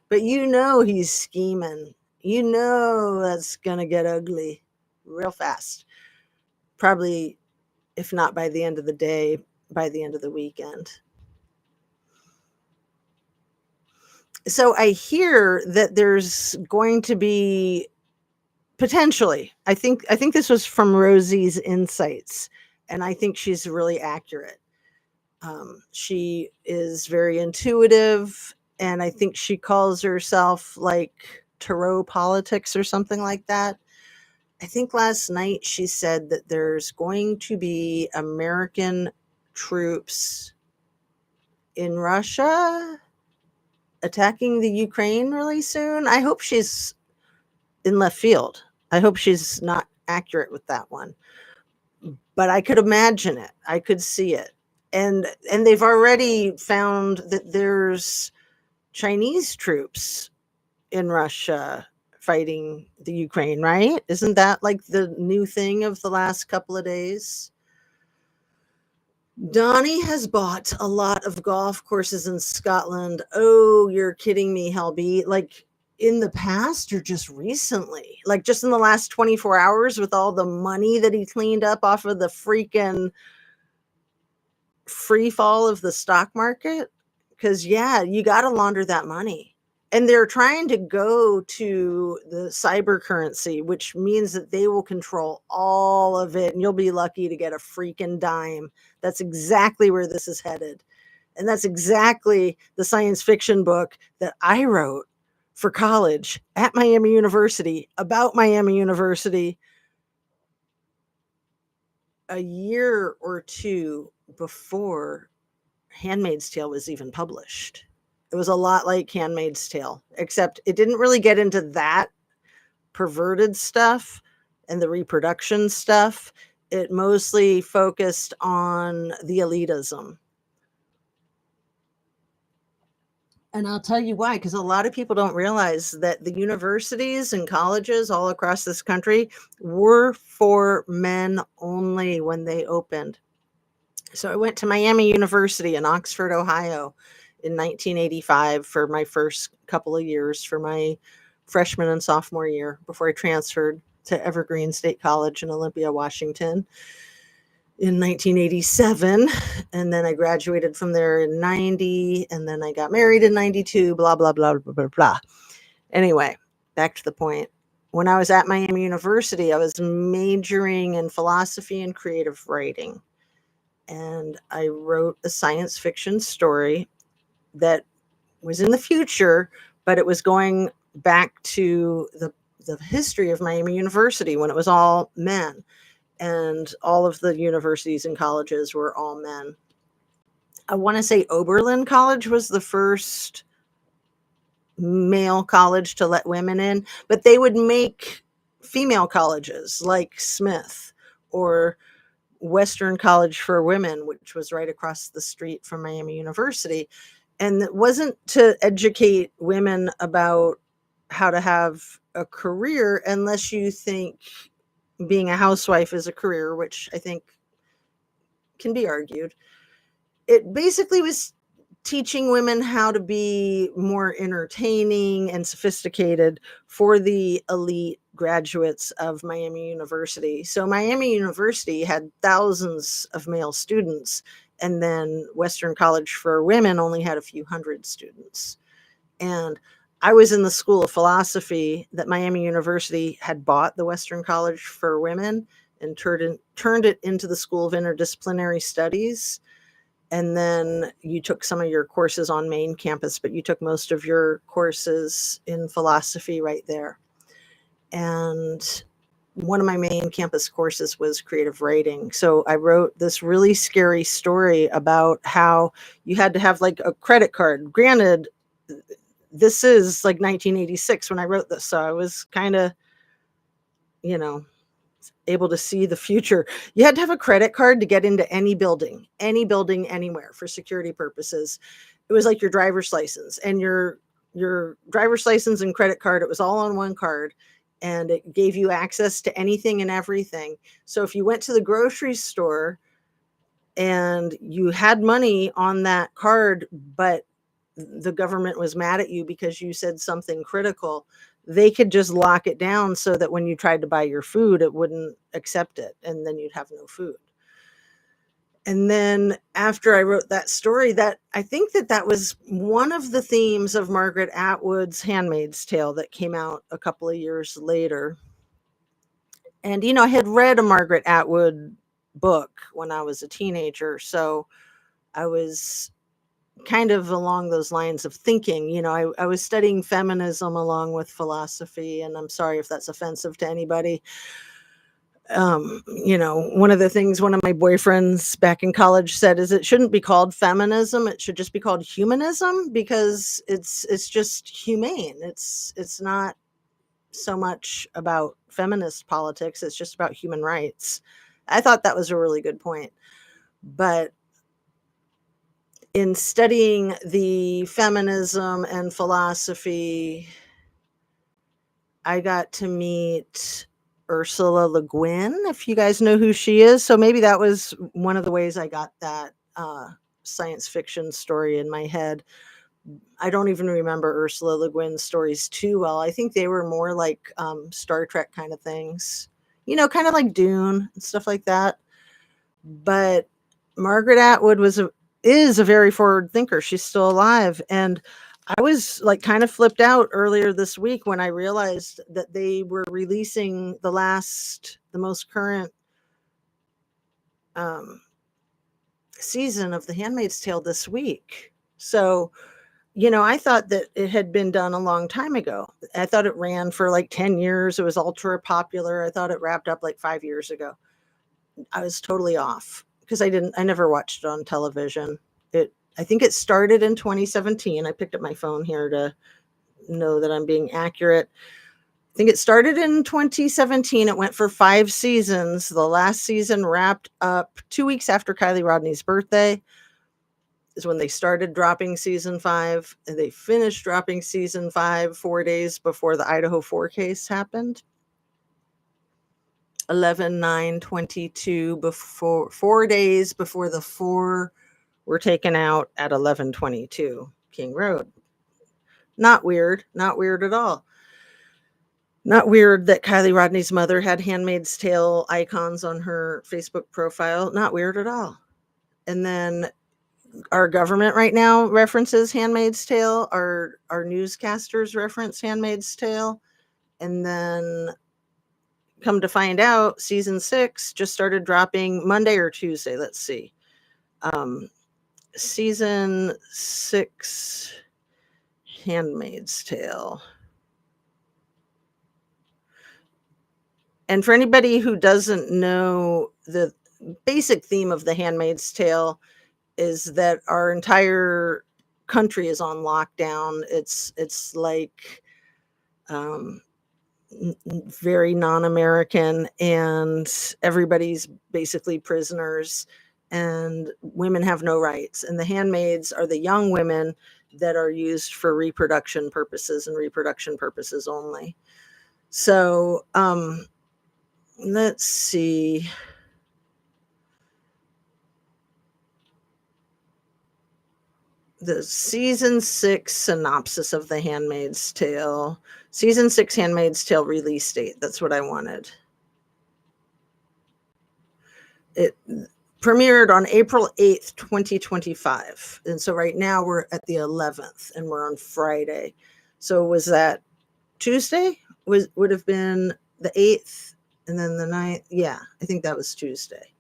but he's scheming. That's gonna get ugly real fast. Probably, if not by the end of the day, by the end of the weekend. So I hear that there's going to be potentially. I think this was from Rosie's insights, and I think she's really accurate. She is very intuitive, and I think she calls herself like tarot politics or something like that. I think last night she said that there's going to be American troops in Russia attacking the Ukraine really soon. I hope she's in left field. I hope she's not accurate with that one. But I could imagine it. I could see it. And they've already found that there's Chinese troops in Russia fighting the Ukraine, right? Isn't that like the new thing of the last couple of days? Donnie has bought a lot of golf courses in Scotland. Oh, you're kidding me, Helby. Like in the past or just recently? Like just in the last 24 hours with all the money that he cleaned up off of the freaking free fall of the stock market? Because, yeah, you got to launder that money. And they're trying to go to the cyber currency, which means that they will control all of it. And you'll be lucky to get a freaking dime. That's exactly where this is headed. And that's exactly the science fiction book that I wrote for college at Miami University about Miami University a year or two before Handmaid's Tale was even published. It was a lot like Handmaid's Tale, except it didn't really get into that perverted stuff and the reproduction stuff. It mostly focused on the elitism. And I'll tell you why, because a lot of people don't realize that the universities and colleges all across this country were for men only when they opened. So I went to Miami University in Oxford, Ohio in 1985 for my first couple of years for my freshman and sophomore year before I transferred to Evergreen State College in Olympia, Washington in 1987. And then I graduated from there in 90. And then I got married in 92, blah, blah, blah, blah, blah, blah. Anyway, back to the point. When I was at Miami University, I was majoring in philosophy and creative writing. And I wrote a science fiction story that was in the future, but it was going back to the history of Miami University when it was all men. And all of the universities and colleges were all men. I want to say Oberlin College was the first male college to let women in, but they would make female colleges like Smith or Western College for Women, which was right across the street from Miami University. And it wasn't to educate women about how to have a career unless you think being a housewife is a career, which I think can be argued. It basically was teaching women how to be more entertaining and sophisticated for the elite graduates of Miami University. So Miami University had thousands of male students, and then Western College for Women only had a few hundred students. And I was in the School of Philosophy that Miami University had bought the Western College for Women and turned it into the School of Interdisciplinary Studies. And then you took some of your courses on main campus, but you took most of your courses in philosophy right there. And one of my main campus courses was creative writing. So I wrote this really scary story about how you had to have like a credit card. Granted, this is like 1986 when I wrote this. So I was kind of, able to see the future. You had to have a credit card to get into any building, anywhere for security purposes. It was like your driver's license and your driver's license and credit card. It was all on one card and it gave you access to anything and everything. So if you went to the grocery store and you had money on that card, but the government was mad at you because you said something critical, they could just lock it down so that when you tried to buy your food, it wouldn't accept it. And then you'd have no food. And then after I wrote that story, that I think that was one of the themes of Margaret Atwood's Handmaid's Tale that came out a couple of years later. And, I had read a Margaret Atwood book when I was a teenager. So I was kind of along those lines of thinking. I was studying feminism along with philosophy, and I'm sorry if that's offensive to anybody. One of the things one of my boyfriends back in college said is it shouldn't be called feminism. It should just be called humanism, because it's just humane. It's not so much about feminist politics. It's just about human rights. I thought that was a really good point. But in studying the feminism and philosophy, I got to meet Ursula Le Guin, if you guys know who she is. So maybe that was one of the ways I got that science fiction story in my head. I don't even remember Ursula Le Guin's stories too well. I think they were more like Star Trek kind of things, kind of like Dune and stuff like that. But Margaret Atwood is a very forward thinker. She's still alive. And I was like kind of flipped out earlier this week when I realized that they were releasing the most current season of The Handmaid's Tale this week. So, I thought that it had been done a long time ago. I thought it ran for like 10 years. It was ultra popular. I thought it wrapped up like 5 years ago. I was totally off because I never watched it on television. I think it started in 2017. I picked up my phone here to know that I'm being accurate. I think it started in 2017. It went for 5 seasons. The last season wrapped up 2 weeks after Kylie Rodney's birthday is when they started dropping season 5, and they finished dropping season 5 4 days before the Idaho 4 case happened. 11/9/22, before 4 days before the 4 were taken out at 11/22 King Road. Not weird at all. Not weird that Kylie Rodney's mother had Handmaid's Tale icons on her Facebook profile. Not weird at all. And then our government right now references Handmaid's Tale. Our newscasters reference Handmaid's Tale. And then come to find out, season 6 just started dropping Monday or Tuesday. Let's see. Season 6 Handmaid's Tale. And for anybody who doesn't know, the basic theme of The Handmaid's Tale is that our entire country is on lockdown. It's like very non-American, and everybody's basically prisoners, and women have no rights. And the handmaids are the young women that are used for reproduction purposes and reproduction purposes only. So let's see. The season 6 synopsis of The Handmaid's Tale. Season 6 Handmaid's Tale release date. That's what I wanted. It premiered on April 8th, 2025. And so right now we're at the 11th and we're on Friday. So was that Tuesday? Would have been the 8th and then the 9th. Yeah, I think that was Tuesday.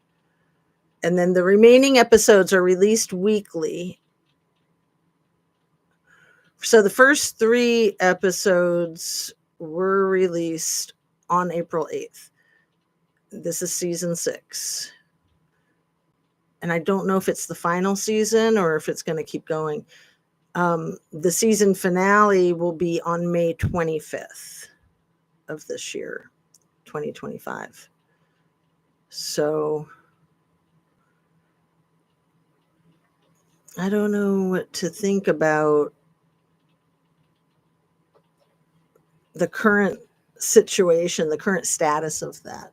And then the remaining episodes are released weekly. So the first 3 episodes were released on April 8th. This is season 6. And I don't know if it's the final season or if it's going to keep going. The season finale will be on May 25th of this year, 2025. So I don't know what to think about the current situation, the current status of that.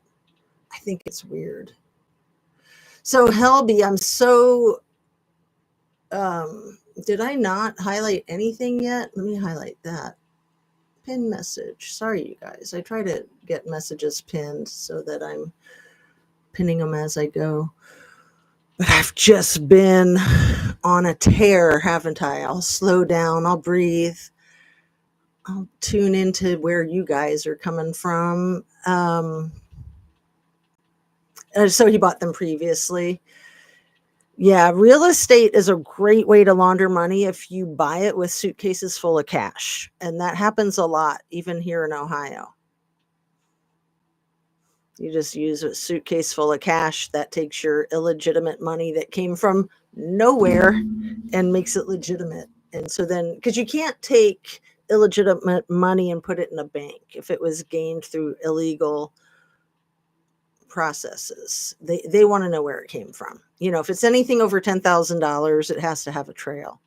I think it's weird. So Helby, I'm so, did I not highlight anything yet? Let me highlight that. Pin message. Sorry, you guys. I try to get messages pinned so that I'm pinning them as I go. But I've just been on a tear, haven't I? I'll slow down, I'll breathe, I'll tune into where you guys are coming from. So he bought them previously. Yeah, real estate is a great way to launder money if you buy it with suitcases full of cash. And that happens a lot, even here in Ohio. You just use a suitcase full of cash that takes your illegitimate money that came from nowhere and makes it legitimate. And so then, because you can't take illegitimate money and put it in a bank if it was gained through illegal processes. They want to know where it came from. If it's anything over $10,000, it has to have a trail.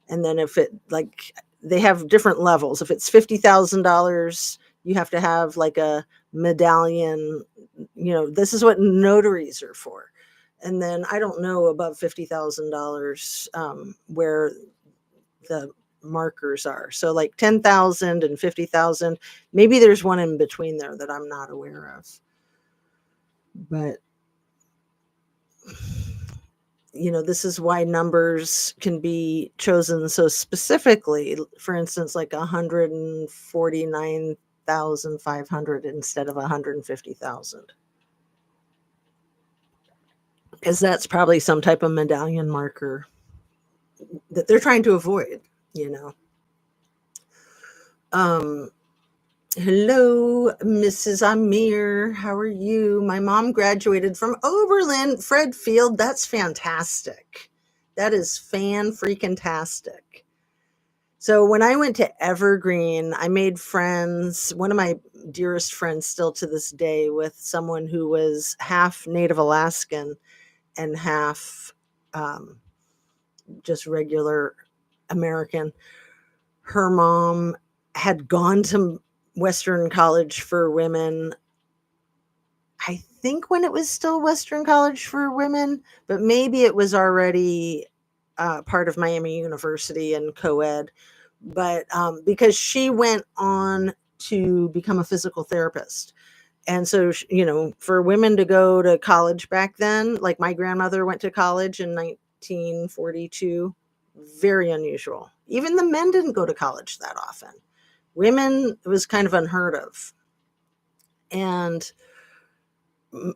And then if it, like, they have different levels. If it's $50,000, you have to have like a medallion. This is what notaries are for. And then I don't know above $50,000 where the markers are. So like 10,000 and 50,000, maybe there's one in between there that I'm not aware of. But this is why numbers can be chosen so specifically. For instance, like 149,500 instead of 150,000. Because that's probably some type of medallion marker that they're trying to avoid, Hello, Mrs. Amir. How are you? My mom graduated from Oberlin, Fred Field. That's fantastic. That is fan-freaking-tastic. So when I went to Evergreen, I made friends, one of my dearest friends still to this day, with someone who was half Native Alaskan and half just regular American. Her mom had gone to Western College for Women, I think when it was still Western College for Women, but maybe it was already part of Miami University and co-ed. But because she went on to become a physical therapist. And so, for women to go to college back then, like my grandmother went to college in 1942, very unusual. Even the men didn't go to college that often. Women, it was kind of unheard of. And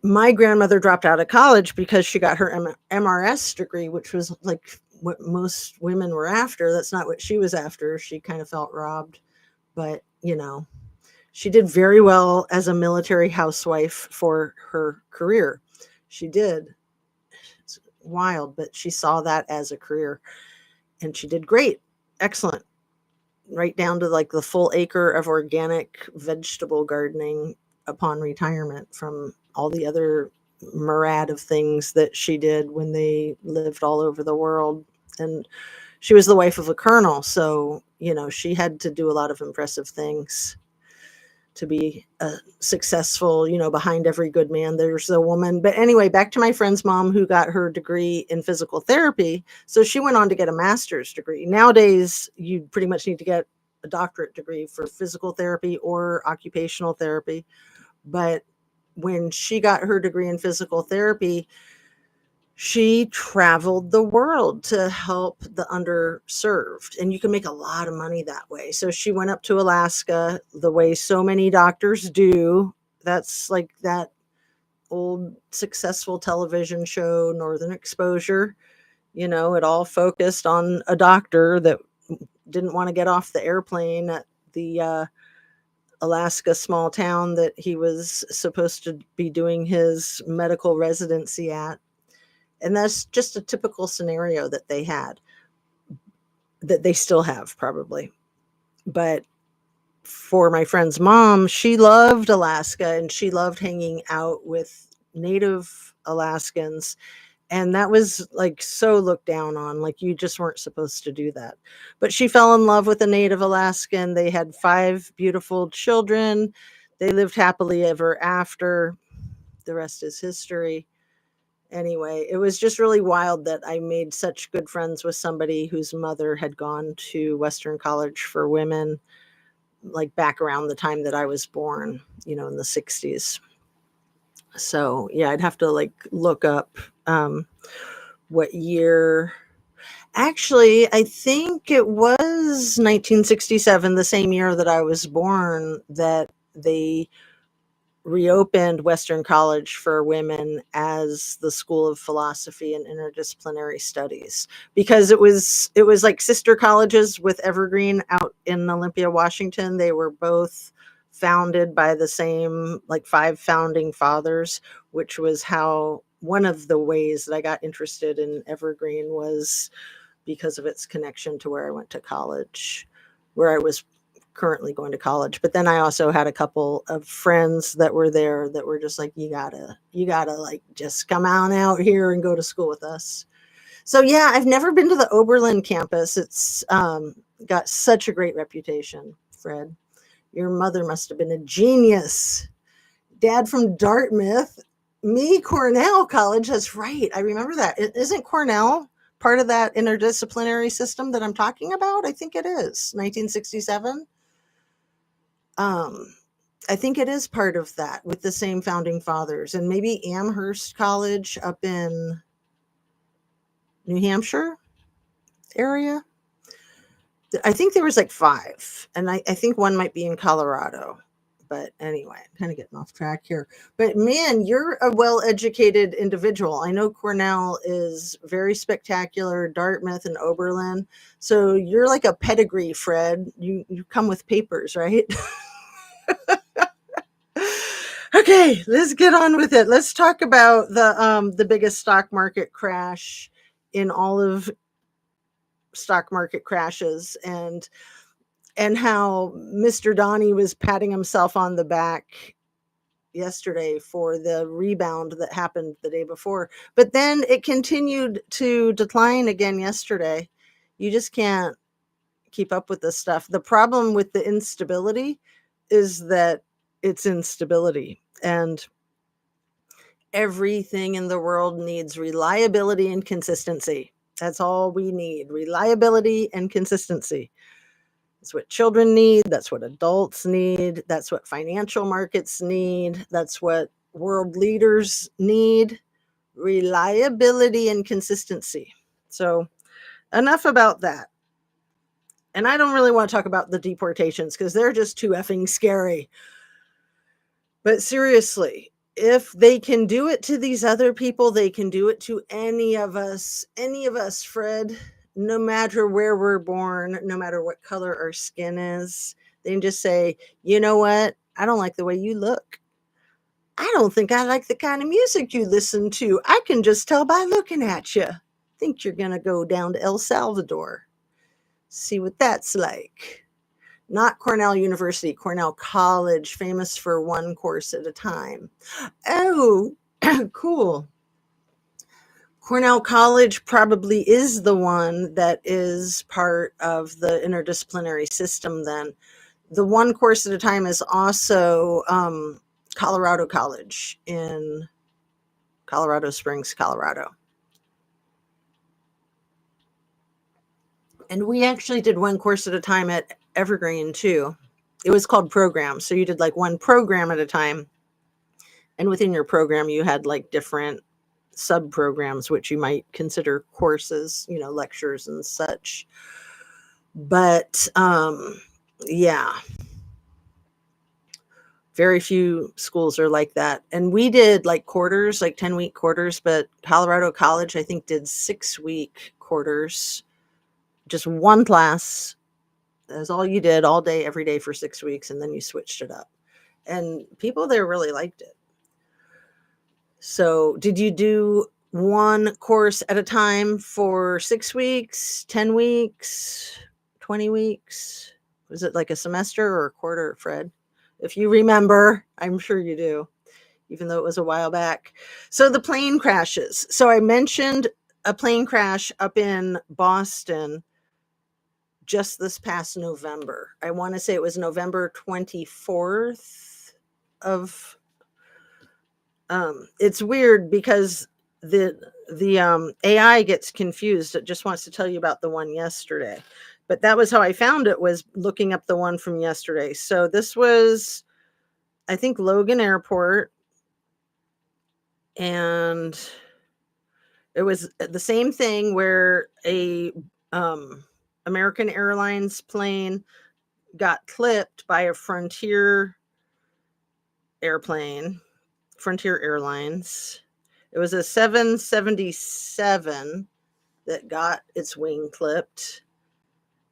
my grandmother dropped out of college because she got her MRS degree, which was like what most women were after. That's not what she was after. She kind of felt robbed. But, she did very well as a military housewife for her career. She did. It's wild, but she saw that as a career. And she did great. Excellent. Right down to like the full acre of organic vegetable gardening upon retirement from all the other myriad of things that she did when they lived all over the world. And she was the wife of a colonel. So, she had to do a lot of impressive things to be successful. Behind every good man, there's a woman. But anyway, back to my friend's mom who got her degree in physical therapy. So she went on to get a master's degree. Nowadays, you pretty much need to get a doctorate degree for physical therapy or occupational therapy. But when she got her degree in physical therapy, she traveled the world to help the underserved, and you can make a lot of money that way. So she went up to Alaska the way so many doctors do. That's like that old successful television show, Northern Exposure. It all focused on a doctor that didn't want to get off the airplane at the Alaska small town that he was supposed to be doing his medical residency at. And that's just a typical scenario that they had, that they still have probably. But for my friend's mom, she loved Alaska and she loved hanging out with Native Alaskans. And that was like so looked down on, like you just weren't supposed to do that. But she fell in love with a Native Alaskan. They had 5 beautiful children. They lived happily ever after. The rest is history. Anyway, it was just really wild that I made such good friends with somebody whose mother had gone to Western College for Women, like back around the time that I was born, in the 60s. So yeah, I'd have to like look up what year. Actually, I think it was 1967, the same year that I was born, that they reopened Western College for Women as the School of Philosophy and Interdisciplinary Studies, because it was like sister colleges with Evergreen out in Olympia, Washington. They were both founded by the same like 5 founding fathers, which was how one of the ways that I got interested in Evergreen was because of its connection to where I went to college, where I was currently going to college. But then I also had a couple of friends that were there that were just like, you gotta like just come on out here and go to school with us. So yeah, I've never been to the Oberlin campus. It's got such a great reputation. Fred, your mother must have been a genius. Dad from Dartmouth, me Cornell College. That's right, I remember that. Isn't Cornell part of that interdisciplinary system that I'm talking about? I think it is. 1967. I think it is part of that with the same founding fathers, and maybe Amherst College up in New Hampshire area. I think there was like 5, and I think one might be in Colorado. But anyway, I'm kind of getting off track here. But man, you're a well-educated individual. I know Cornell is very spectacular, Dartmouth and Oberlin. So you're like a pedigree, Fred. You come with papers, right? Okay, let's get on with it. Let's talk about the biggest stock market crash in all of stock market crashes, and how Mr. Donnie was patting himself on the back yesterday for the rebound that happened the day before. But then it continued to decline again yesterday. You just can't keep up with this stuff. The problem with the instability is that it's instability, and everything in the world needs reliability and consistency. That's all we need, reliability and consistency. That's what children need. That's what adults need. That's what financial markets need. That's what world leaders need, reliability and consistency. So enough about that. And I don't really want to talk about the deportations because they're just too effing scary. But seriously, if they can do it to these other people, they can do it to any of us, Fred, no matter where we're born, no matter what color our skin is. They can just say, you know what? I don't like the way you look. I don't think I like the kind of music you listen to. I can just tell by looking at you. Think you're going to go down to El Salvador. See what that's like. Not Cornell University, Cornell College, famous for one course at a time. Oh, cool. Cornell College probably is the one that is part of the interdisciplinary system then. The one course at a time is also Colorado College in Colorado Springs, Colorado. And we actually did one course at a time at Evergreen too. It was called programs. So you did like one program at a time. And within your program, you had like different sub programs, which you might consider courses, lectures and such. But yeah, very few schools are like that. And we did like quarters, like 10-week quarters, but Colorado College, I think, did 6-week quarters. Just one class. That's all you did all day, every day for 6 weeks. And then you switched it up. And people there really liked it. So did you do one course at a time for 6 weeks, 10 weeks, 20 weeks? Was it like a semester or a quarter, Fred? If you remember, I'm sure you do, even though it was a while back. So the plane crashes. So I mentioned a plane crash up in Boston just this past November. I want to say it was November 24th of it's weird because the AI gets confused. It just wants to tell you about the one yesterday. But that was how I found it, was looking up the one from yesterday. So this was, I think, Logan Airport. And It was the same thing where a American Airlines plane got clipped by a Frontier airplane, Frontier Airlines. It was a 777 that got its wing clipped.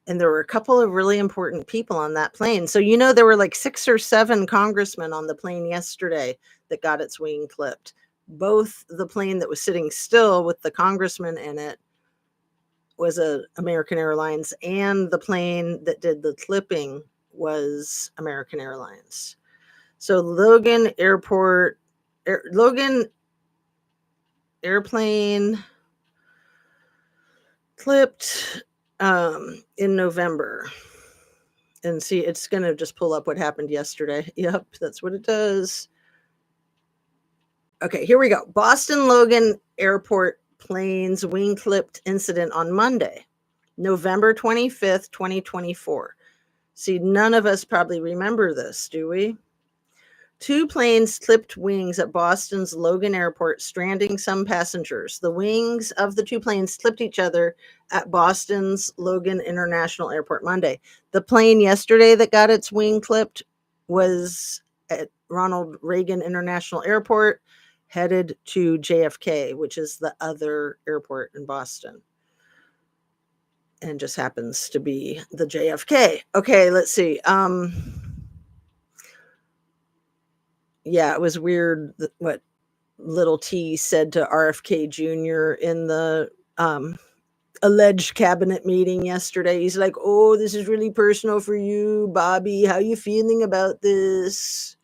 And there were a couple of really important people on that plane. So, there were like 6 or 7 congressmen on the plane yesterday that got its wing clipped. Both the plane that was sitting still with the congressman in it was a American Airlines, and the plane that did the clipping was American Airlines. So Logan Airport, Logan airplane clipped in November. And see, it's going to just pull up what happened yesterday. Yep, that's what it does. Okay, here we go. Boston Logan Airport planes wing clipped incident on Monday, November 25th, 2024. See, none of us probably remember this, do we? 2 planes clipped wings at Boston's Logan Airport, stranding some passengers. The wings of the 2 planes clipped each other at Boston's Logan International Airport Monday. The plane yesterday that got its wing clipped was at Ronald Reagan International Airport, headed to JFK, which is the other airport in Boston. And just happens to be the JFK. Okay, let's see. Yeah, it was weird what little T said to RFK Jr. in the alleged cabinet meeting yesterday. He's like, "Oh, this is really personal for you, Bobby. How you feeling about this?"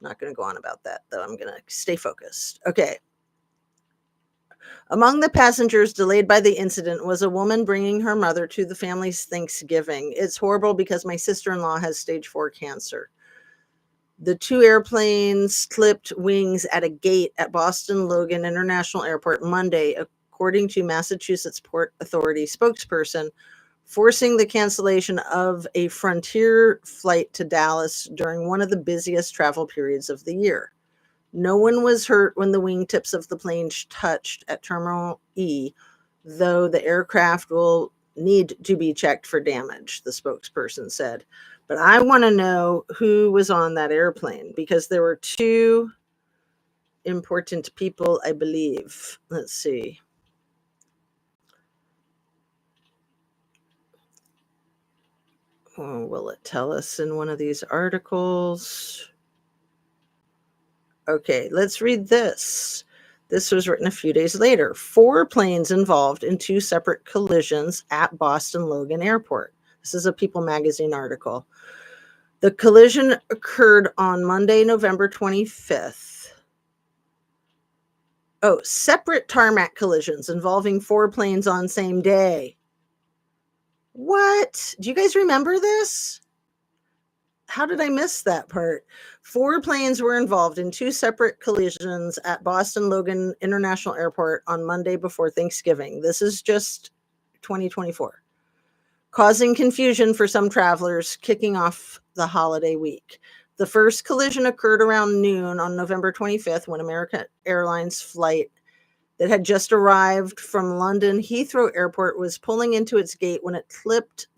I'm not going to go on about that, though. I'm going to stay focused. Okay. Among the passengers delayed by the incident was a woman bringing her mother to the family's Thanksgiving. It's horrible because my sister-in-law has stage 4 cancer. The 2 airplanes clipped wings at a gate at Boston Logan International Airport Monday, according to Massachusetts Port Authority spokesperson, forcing the cancellation of a Frontier flight to Dallas during one of the busiest travel periods of the year. No one was hurt when the wingtips of the plane touched at Terminal E, though the aircraft will need to be checked for damage, the spokesperson said. But I want to know who was on that airplane, because there were 2 important people, I believe. Let's see. Oh, will it tell us in one of these articles? Okay, let's read this. This was written a few days later. 4 planes involved in 2 separate collisions at Boston Logan Airport. This is a People magazine article. The collision occurred on Monday, November 25th. Oh, separate tarmac collisions involving 4 planes on same day. What? Do you guys remember this? How did I miss that part? 4 planes were involved in 2 separate collisions at Boston Logan International Airport on Monday before Thanksgiving. This is just 2024. Causing confusion for some travelers, kicking off the holiday week. The first collision occurred around noon on November 25th when American Airlines flight that had just arrived from London Heathrow Airport was pulling into its gate when it clipped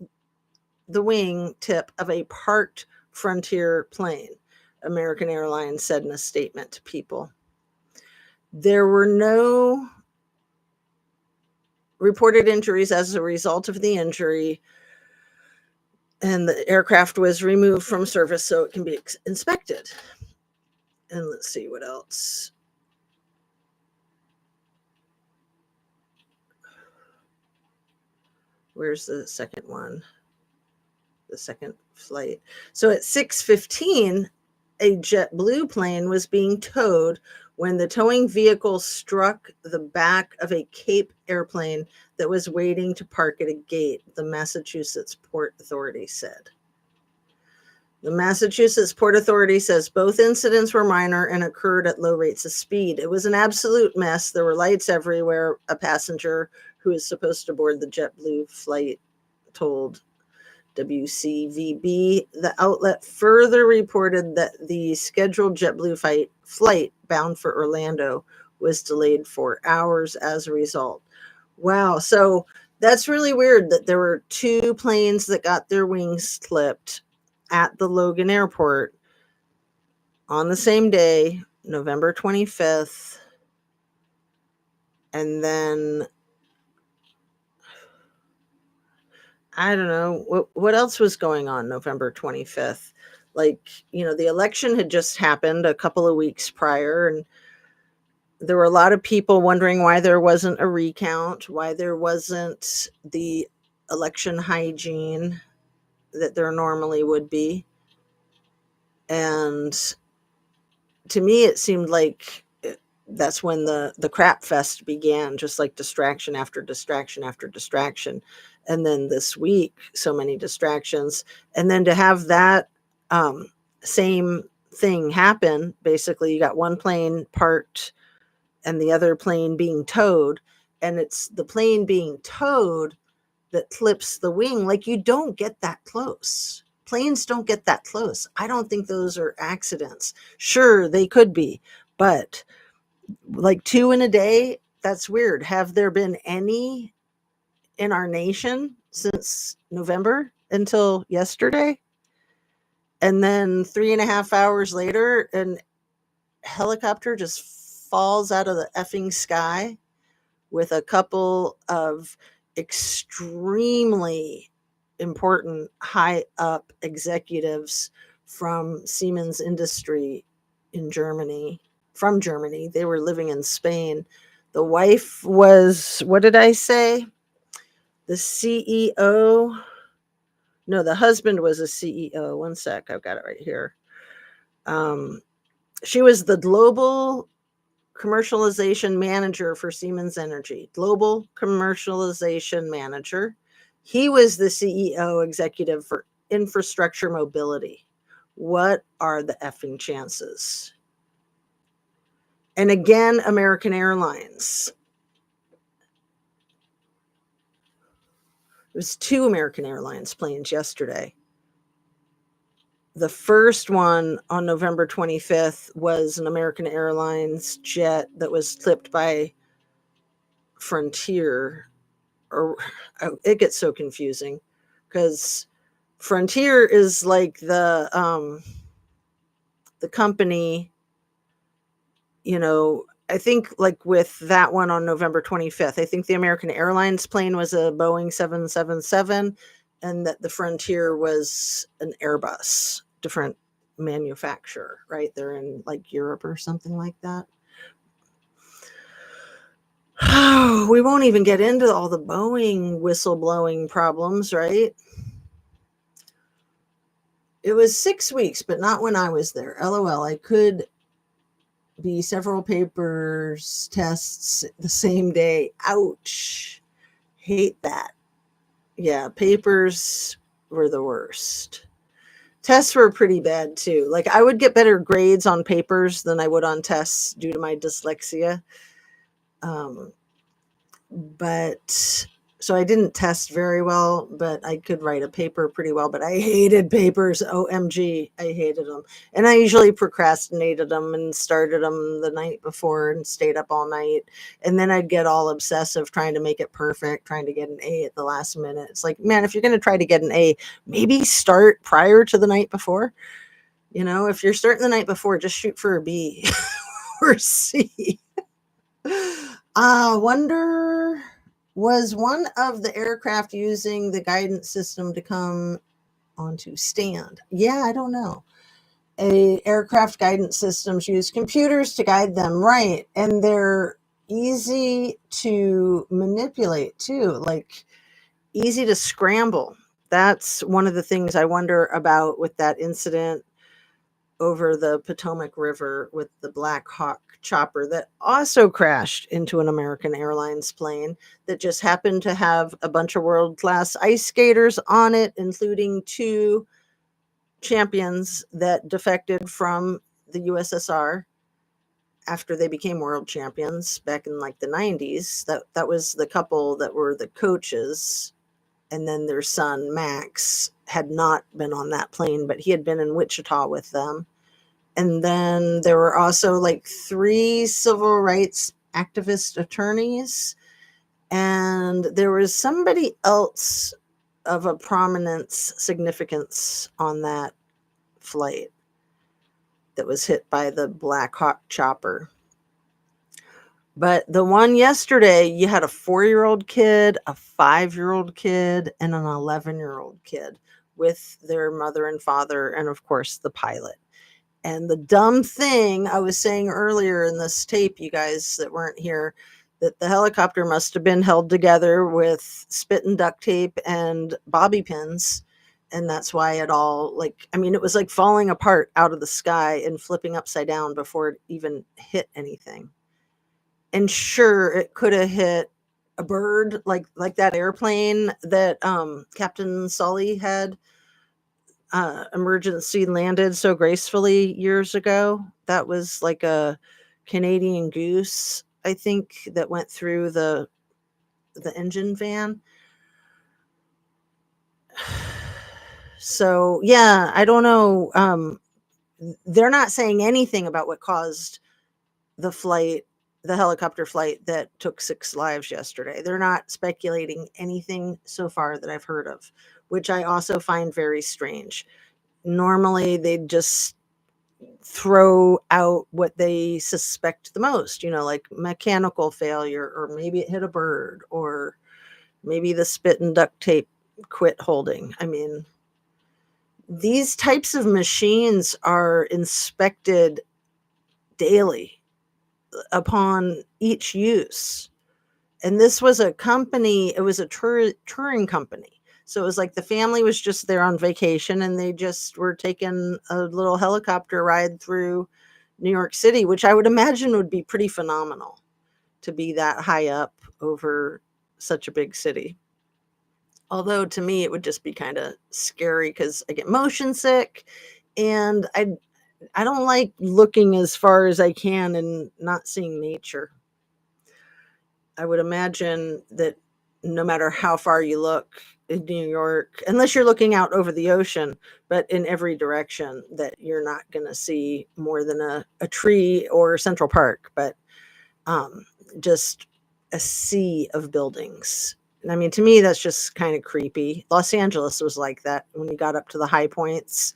the wing tip of a parked Frontier plane, American Airlines said in a statement to People. There were no reported injuries as a result of the injury, and the aircraft was removed from service so it can be inspected. And let's see what else. Where's the second one? The second flight. So at 6:15, a JetBlue plane was being towed when the towing vehicle struck the back of a Cape airplane that was waiting to park at a gate, the Massachusetts Port Authority said. The Massachusetts Port Authority says both incidents were minor and occurred at low rates of speed. It was an absolute mess. There were lights everywhere, a passenger who was supposed to board the JetBlue flight told WCVB. The outlet further reported that the scheduled JetBlue flight bound for Orlando was delayed for hours as a result. Wow. So that's really weird that there were 2 planes that got their wings clipped at the Logan Airport on the same day, November 25th. And then I don't know what else was going on November 25th. Like, the election had just happened a couple of weeks prior, and there were a lot of people wondering why there wasn't a recount, why there wasn't the election hygiene that there normally would be. And to me, it seemed like that's when the crap fest began, just like distraction after distraction after distraction. And then this week, so many distractions. And then to have that same thing happen, basically, you got one plane parked and the other plane being towed. And it's the plane being towed that clips the wing. Like, you don't get that close. Planes don't get that close. I don't think those are accidents. Sure, they could be, but like 2 in a day, that's weird. Have there been any in our nation since November until yesterday? And then 3.5 hours later, an helicopter just falls out of the effing sky with a couple of extremely important high up executives from Siemens industry in Germany, from Germany. They were living in Spain. The wife was, what did I say? The CEO. No, the husband was a CEO. One sec, I've got it right here. She was the global commercialization manager for Siemens Energy, global commercialization manager. He was the CEO executive for infrastructure mobility. What are the effing chances? And again, American Airlines. It was 2 American Airlines planes yesterday. The first one on November 25th was an American Airlines jet that was clipped by Frontier. Or it gets so confusing because Frontier is like the company, I think, like with that one on November 25th, I think the American Airlines plane was a Boeing 777 and that the Frontier was an Airbus, different manufacturer, right? They're in like Europe or something like that. We won't even get into all the Boeing whistleblowing problems, right? It was 6 weeks, but not when I was there. LOL, I could be several papers, tests the same day. Ouch. Hate that. Yeah, papers were the worst. Tests were pretty bad too. Like, I would get better grades on papers than I would on tests due to my dyslexia. But so I didn't test very well, but I could write a paper pretty well. But I hated papers. OMG, I hated them. And I usually procrastinated them and started them the night before and stayed up all night. And then I'd get all obsessive trying to make it perfect, trying to get an A at the last minute. It's like, man, if you're going to try to get an A, maybe start prior to the night before. If you're starting the night before, just shoot for a B or C. Wonder, was one of the aircraft using the guidance system to come onto stand? Yeah, I don't know. Aircraft guidance systems use computers to guide them, right? And they're easy to manipulate too, like easy to scramble. That's one of the things I wonder about with that incident over the Potomac River with the Black Hawk chopper that also crashed into an American Airlines plane that just happened to have a bunch of world-class ice skaters on it, including 2 champions that defected from the USSR after they became world champions back in like the 90s. That was the couple that were the coaches, and then their son Max had not been on that plane, but he had been in Wichita with them. And then there were also like 3 civil rights activist attorneys. And there was somebody else of a prominence, significance on that flight that was hit by the Black Hawk chopper. But the one yesterday, you had a 4-year-old kid, a 5-year-old kid, and an 11-year-old kid with their mother and father, and of course, the pilot. And the dumb thing I was saying earlier in this tape, you guys that weren't here, that the helicopter must have been held together with spit and duct tape and bobby pins. And that's why it all, like, I mean, it was like falling apart out of the sky and flipping upside down before it even hit anything. And sure, it could have hit a bird, like that airplane that Captain Sully had emergency landed so gracefully years ago. That was like a Canadian goose, I think, that went through the engine van. So yeah, I don't know. They're not saying anything about what caused the flight, the helicopter flight that took 6 lives yesterday. They're not speculating anything so far that I've heard of, which I also find very strange. Normally, they'd just throw out what they suspect the most, like mechanical failure, or maybe it hit a bird, or maybe the spit and duct tape quit holding. I mean, these types of machines are inspected daily upon each use. And this was a company, it was a touring company. So it was like the family was just there on vacation and they just were taking a little helicopter ride through New York City, which I would imagine would be pretty phenomenal to be that high up over such a big city. Although to me, it would just be kind of scary because I get motion sick and I don't like looking as far as I can and not seeing nature. I would imagine that no matter how far you look in New York, unless you're looking out over the ocean, but in every direction, that you're not going to see more than a tree or Central Park, but just a sea of buildings. I mean, to me, that's just kind of creepy. Los Angeles was like that when you got up to the high points,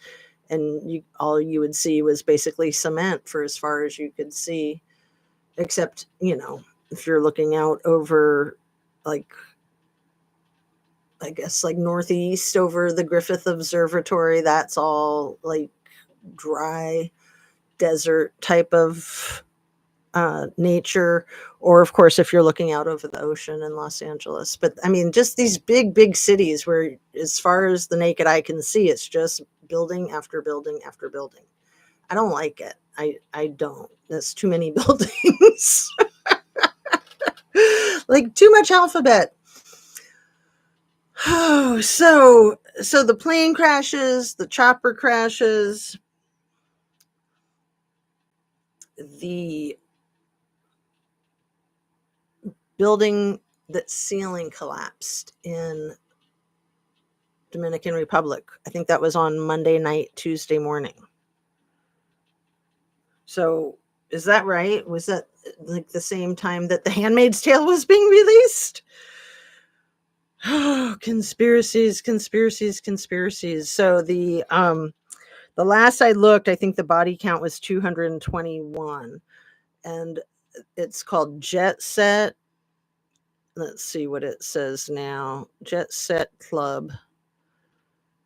and all you would see was basically cement for as far as you could see, except, if you're looking out over, like, I guess, like northeast over the Griffith Observatory, that's all like dry desert type of nature. Or, of course, if you're looking out over the ocean in Los Angeles. But I mean, just these big cities where, as far as the naked eye can see, it's just building after building after building. I don't like it. I don't. That's too many buildings. Like too much alphabet. Oh, so the plane crashes, the chopper crashes, the building, that ceiling collapsed in Dominican Republic. I think that was on Monday night, Tuesday morning. So is that right? Was that like the same time that The Handmaid's Tale was being released? Oh, conspiracies. So the last I looked, I think the body count was 221, and it's called Jet Set. Let's see what it says now. Jet Set Club,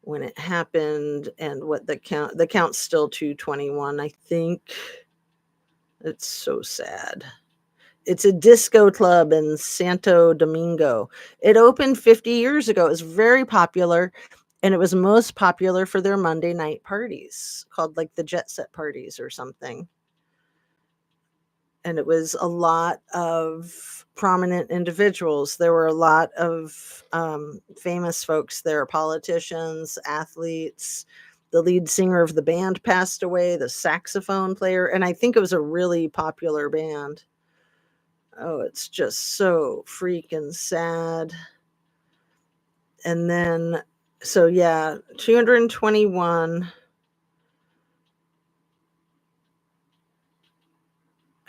when it happened, and what the count's still 221, I think. It's so sad. It's a disco club in Santo Domingo. It opened 50 years ago. It was very popular, and it was most popular for their Monday night parties, called like the Jet Set parties or something. And it was a lot of prominent individuals. There were a lot of famous folks there, politicians, athletes. The lead singer of the band passed away, the saxophone player, and I think it was a really popular band. Oh, it's just so freaking sad. And then, so yeah, 221.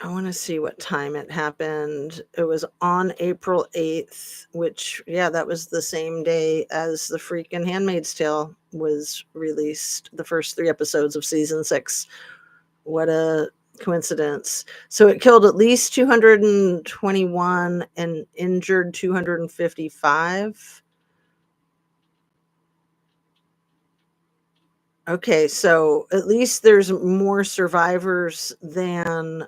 I want to see what time it happened. It was on April 8th, which, yeah, that was the same day as the freaking Handmaid's Tale was released, the first 3 episodes of season 6. What a coincidence. So it killed at least 221 and injured 255. Okay, so at least there's more survivors than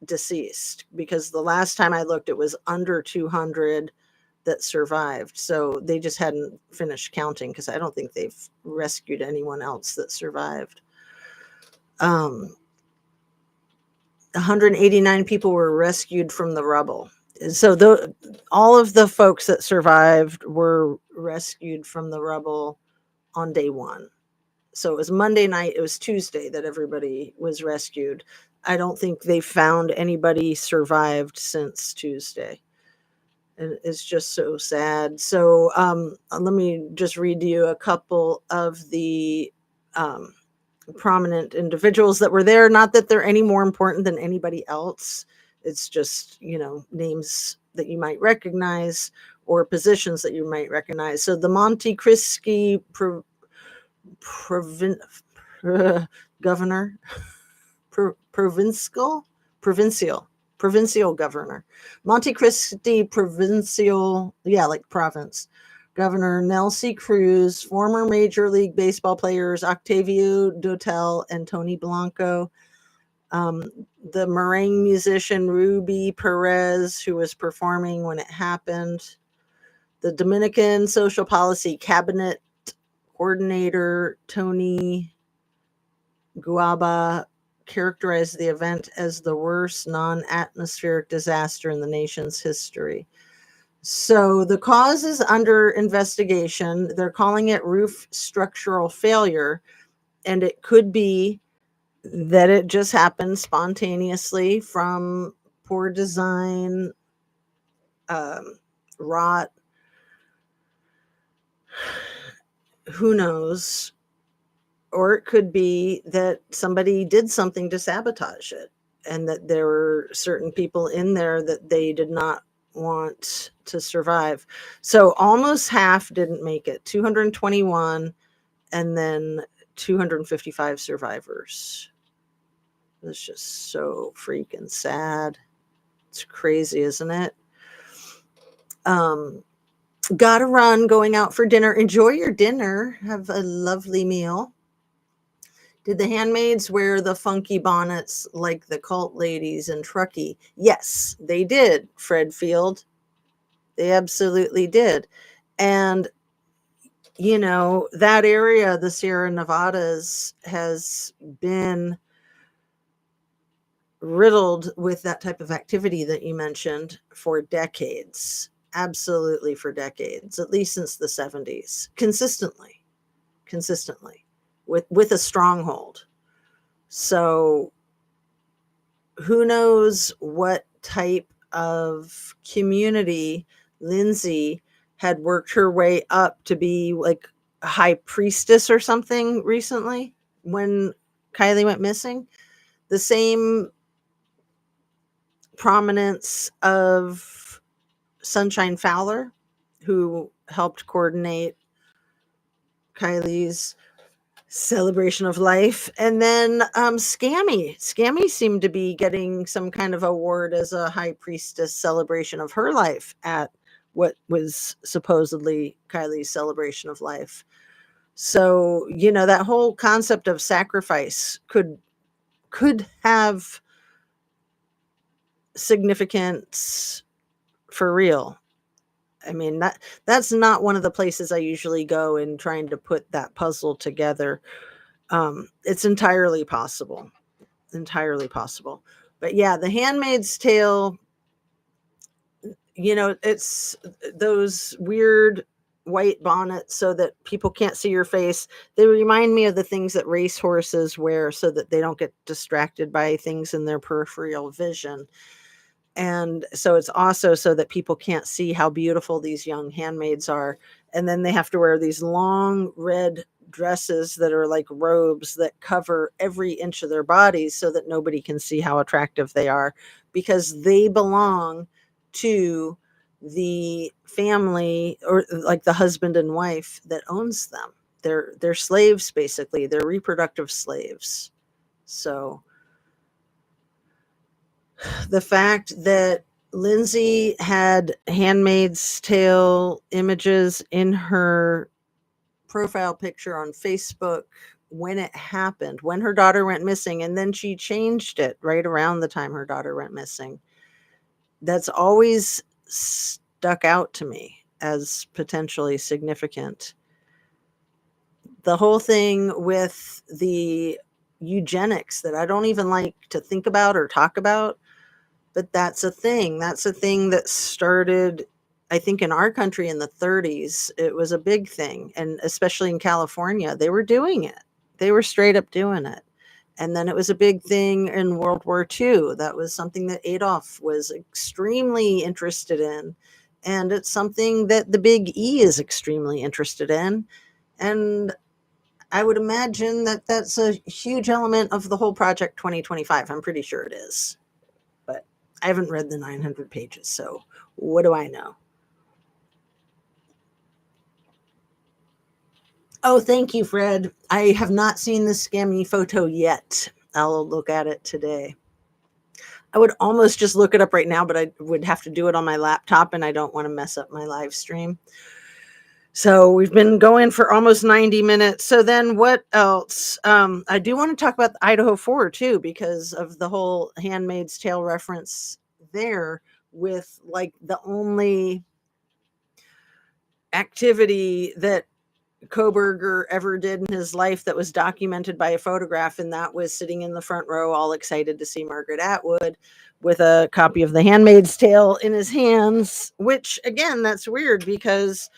deceased, because the last time I looked, it was under 200 that survived. So they just hadn't finished counting, because I don't think they've rescued anyone else that survived. 189 people were rescued from the rubble. So all of the folks that survived were rescued from the rubble on day 1. So it was Monday night, it was Tuesday that everybody was rescued. I don't think they found anybody survived since Tuesday. And it's just so sad. So let me just read you a couple of the prominent individuals that were there. Not that they're any more important than anybody else. It's just, names that you might recognize or positions that you might recognize. So the Monte Cristi governor, provincial governor, Monte Cristi provincial, like province governor, Nelsie Cruz, former Major League Baseball players Octavio Dotel and Tony Blanco, the merengue musician Ruby Perez, who was performing when it happened, the Dominican Social Policy Cabinet coordinator Tony Guaba characterized the event as the worst non-atmospheric disaster in the nation's history. So the cause is under investigation. They're calling it roof structural failure, and it could be that it just happened spontaneously from poor design, rot. Who knows? Or it could be that somebody did something to sabotage it, and that there were certain people in there that they did not want to survive. So almost half didn't make it, 221, and then 255 survivors. It's just so freaking sad. It's crazy, isn't it? Gotta run, going out for dinner. Enjoy your dinner. Have a lovely meal. Did the handmaids wear the funky bonnets like the cult ladies in Truckee? Yes, they did, Fred Field. They absolutely did. And, that area, the Sierra Nevadas, has been riddled with that type of activity that you mentioned for decades. Absolutely for decades, at least since the 70s, consistently with a stronghold. So who knows what type of community Lindsay had worked her way up to be, like a high priestess or something recently when Kylie went missing. The same prominence of Sunshine Fowler, who helped coordinate Kylie's celebration of life. And then Scammy seemed to be getting some kind of award as a high priestess celebration of her life at what was supposedly Kylie's celebration of life. So, that whole concept of sacrifice could have significance for real. I mean, that's not one of the places I usually go in trying to put that puzzle together. It's entirely possible. But yeah, The Handmaid's Tale, it's those weird white bonnets so that people can't see your face. They remind me of the things that racehorses wear so that they don't get distracted by things in their peripheral vision. And so it's also so that people can't see how beautiful these young handmaids are. And then they have to wear these long red dresses that are like robes that cover every inch of their bodies so that nobody can see how attractive they are, because they belong to the family, or like the husband and wife that owns them. They're slaves, basically. They're reproductive slaves. So the fact that Lindsay had Handmaid's Tale images in her profile picture on Facebook when it happened, when her daughter went missing, and then she changed it right around the time her daughter went missing, that's always stuck out to me as potentially significant. The whole thing with the eugenics that I don't even like to think about or talk about, but that's a thing. That's a thing that started, I think, in our country in the 30s. It was a big thing. And especially in California, they were doing it. They were straight up doing it. And then it was a big thing in World War II. That was something that Adolf was extremely interested in. And it's something that the Big E is extremely interested in. And I would imagine that that's a huge element of the whole Project 2025. I'm pretty sure it is. But I haven't read the 900 pages, so what do I know? Oh, thank you, Fred. I have not seen the scammy photo yet. I'll look at it today. I would almost just look it up right now, but I would have to do it on my laptop, and I don't want to mess up my live stream. So we've been going for almost 90 minutes. So then what else? I do want to talk about the Idaho 4 too, because of the whole Handmaid's Tale reference there, with like the only activity that Koberger ever did in his life that was documented by a photograph, and that was sitting in the front row, all excited to see Margaret Atwood with a copy of The Handmaid's Tale in his hands, which again, that's weird because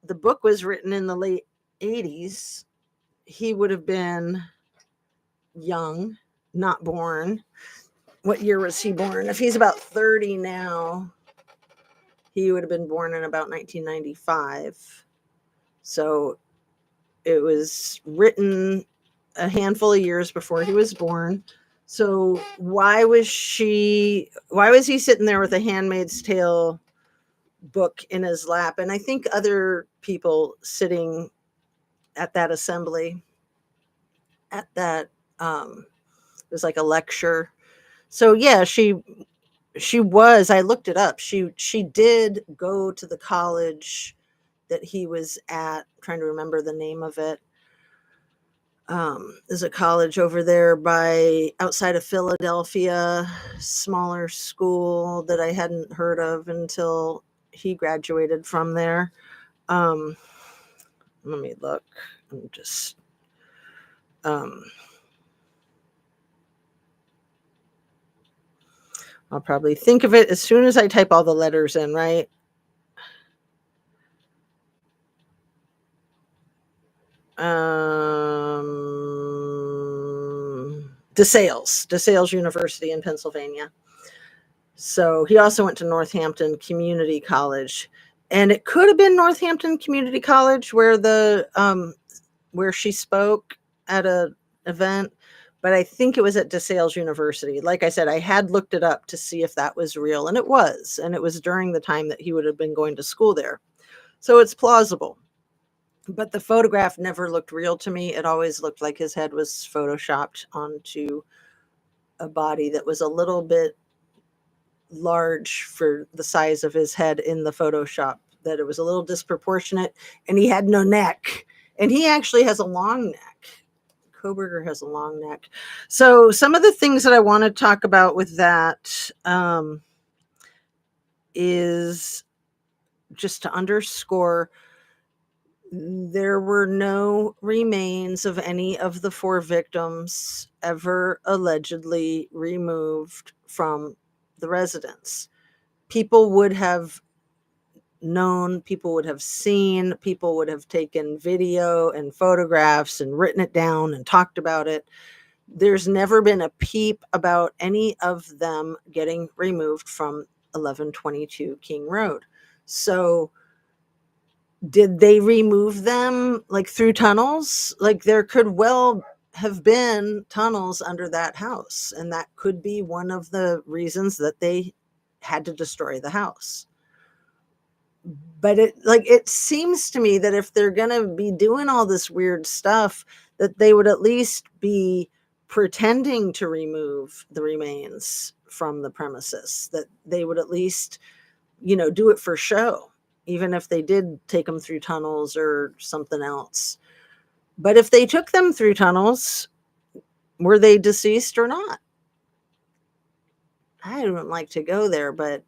the book was written in the late 80s. He would have been young, not born. What year was he born? If he's about 30 now, he would have been born in about 1995. So it was written a handful of years before he was born. So why was he sitting there with a Handmaid's Tale book in his lap? And I think other people sitting at that assembly, at that it was like a lecture. So yeah, she was, I looked it up, she did go to the college that he was at. I'm trying to remember the name of it. There's a college over there by outside of Philadelphia, smaller school that I hadn't heard of until he graduated from there. Let me look. I'm just I'll probably think of it as soon as I type all the letters in, right? DeSales University in Pennsylvania. So he also went to Northampton Community College, and it could have been Northampton Community College where she spoke at an event, but I think it was at DeSales University. Like I said, I had looked it up to see if that was real, and it was during the time that he would have been going to school there. So it's plausible. But the photograph never looked real to me. It always looked like his head was photoshopped onto a body that was a little bit large for the size of his head in the Photoshop, that it was a little disproportionate, and he had no neck. And he actually has a long neck. Koberger has a long neck. So some of the things that I want to talk about with that is just to underscore, there were no remains of any of the 4 victims ever allegedly removed from the residence. People would have known, people would have seen, people would have taken video and photographs and written it down and talked about it. There's never been a peep about any of them getting removed from 1122 King Road. So Did they remove them like through tunnels? Like there could well have been tunnels under that house, and that could be one of the reasons that they had to destroy the house. But it seems to me that if they're going to be doing all this weird stuff, that they would at least be pretending to remove the remains from the premises, that they would at least, do it for show, even if they did take them through tunnels or something else. But if they took them through tunnels, were they deceased or not? I don't like to go there, but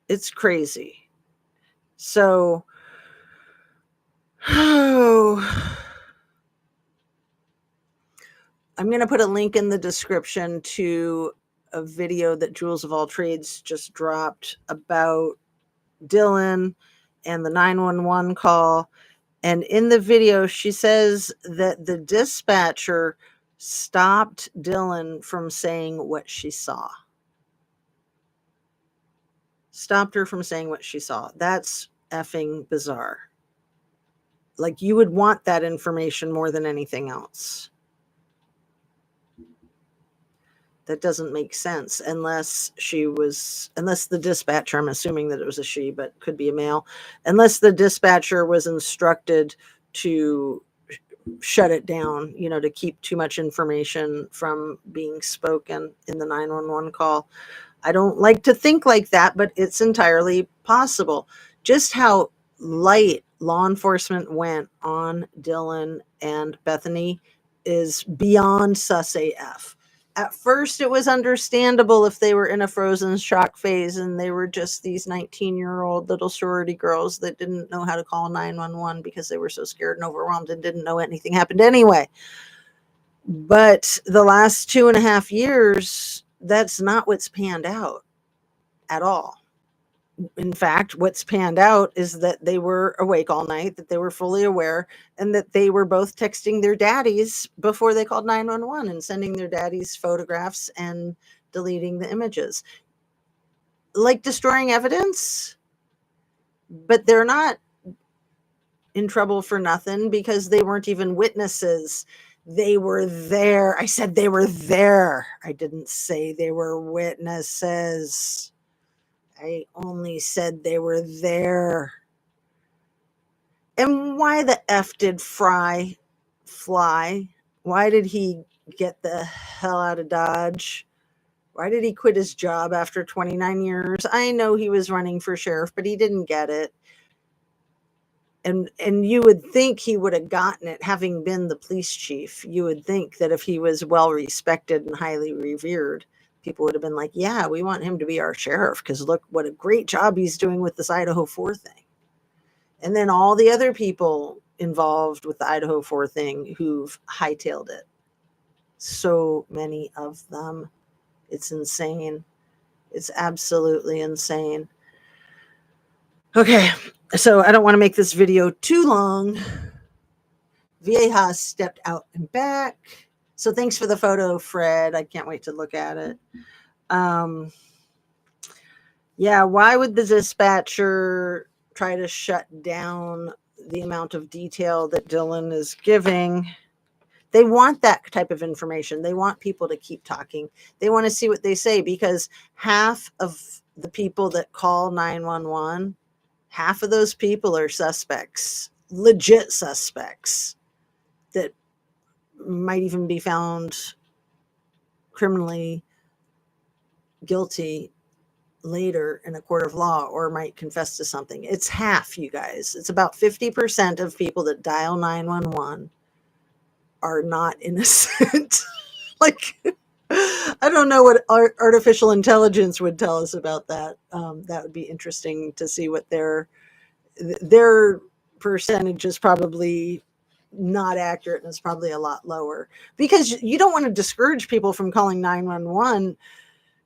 it's crazy. So, oh, I'm going to put a link in the description to a video that Jules of All Trades just dropped about Dylan and the 911 call. And in the video, she says that the dispatcher stopped Dylan from saying what she saw. Stopped her from saying what she saw. That's effing bizarre. Like, you would want that information more than anything else. That doesn't make sense unless the dispatcher, I'm assuming that it was a she, but could be a male, unless the dispatcher was instructed to shut it down, to keep too much information from being spoken in the 911 call. I don't like to think like that, but it's entirely possible. Just how light law enforcement went on Dylan and Bethany is beyond sus AF. At first, it was understandable if they were in a frozen shock phase and they were just these 19-year-old little sorority girls that didn't know how to call 911 because they were so scared and overwhelmed and didn't know anything happened anyway. But the last 2.5 years, that's not what's panned out at all. In fact, what's panned out is that they were awake all night, that they were fully aware, and that they were both texting their daddies before they called 911 and sending their daddies photographs and deleting the images. Like destroying evidence, but they're not in trouble for nothing because they weren't even witnesses. They were there. I said they were there. I didn't say they were witnesses. I only said they were there. And why the F did Fry fly? Why did he get the hell out of Dodge? Why did he quit his job after 29 years? I know he was running for sheriff, but he didn't get it. And you would think he would have gotten it, having been the police chief. You would think that if he was well respected and highly revered, people would have been like, yeah, we want him to be our sheriff because look what a great job he's doing with this Idaho 4 thing. And then all the other people involved with the Idaho 4 thing who've hightailed it. So many of them. It's insane. It's absolutely insane. Okay, so I don't want to make this video too long. Vieja stepped out and back. So thanks for the photo, Fred. I can't wait to look at it. Yeah, why would the dispatcher try to shut down the amount of detail that Dylan is giving? They want that type of information. They want people to keep talking. They want to see what they say because half of the people that call 911, half of those people are suspects, legit suspects that might even be found criminally guilty later in a court of law or might confess to something. It's half, you guys. It's about 50% of people that dial 911 are not innocent. Like, I don't know what artificial intelligence would tell us about that. That would be interesting to see what their percentage is. Probably not accurate, and it's probably a lot lower because you don't want to discourage people from calling 911.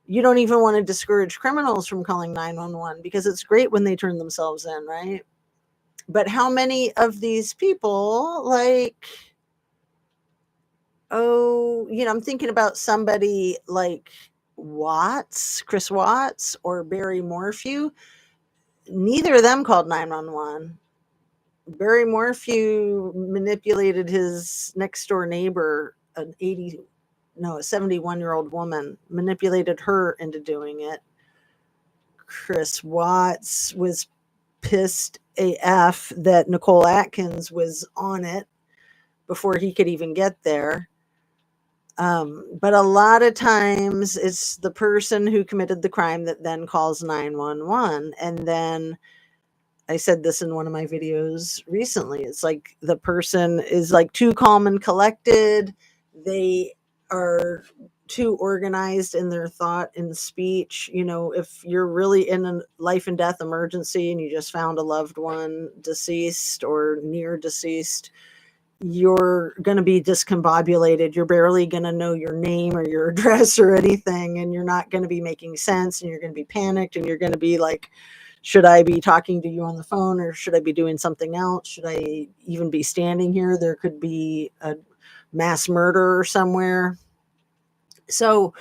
You don't even want to discourage criminals from calling 911 because it's great when they turn themselves in, right? But how many of these people, like, I'm thinking about somebody like Chris Watts or Barry Morphew. neither of them called 911. Barry Morphew manipulated his next door neighbor, a 71-year-old woman, manipulated her into doing it. Chris Watts was pissed AF that Nicole Atkins was on it before he could even get there. But a lot of times it's the person who committed the crime that then calls 911. And then I said this in one of my videos recently. It's like the person is like too calm and collected. They are too organized in their thought and speech. You know, if you're really in a life and death emergency and you just found a loved one deceased or near deceased, you're going to be discombobulated. You're barely going to know your name or your address or anything. And you're not going to be making sense, and you're going to be panicked, and you're going to be like, should I be talking to you on the phone, or should I be doing something else? Should I even be standing here? There could be a mass murder somewhere. So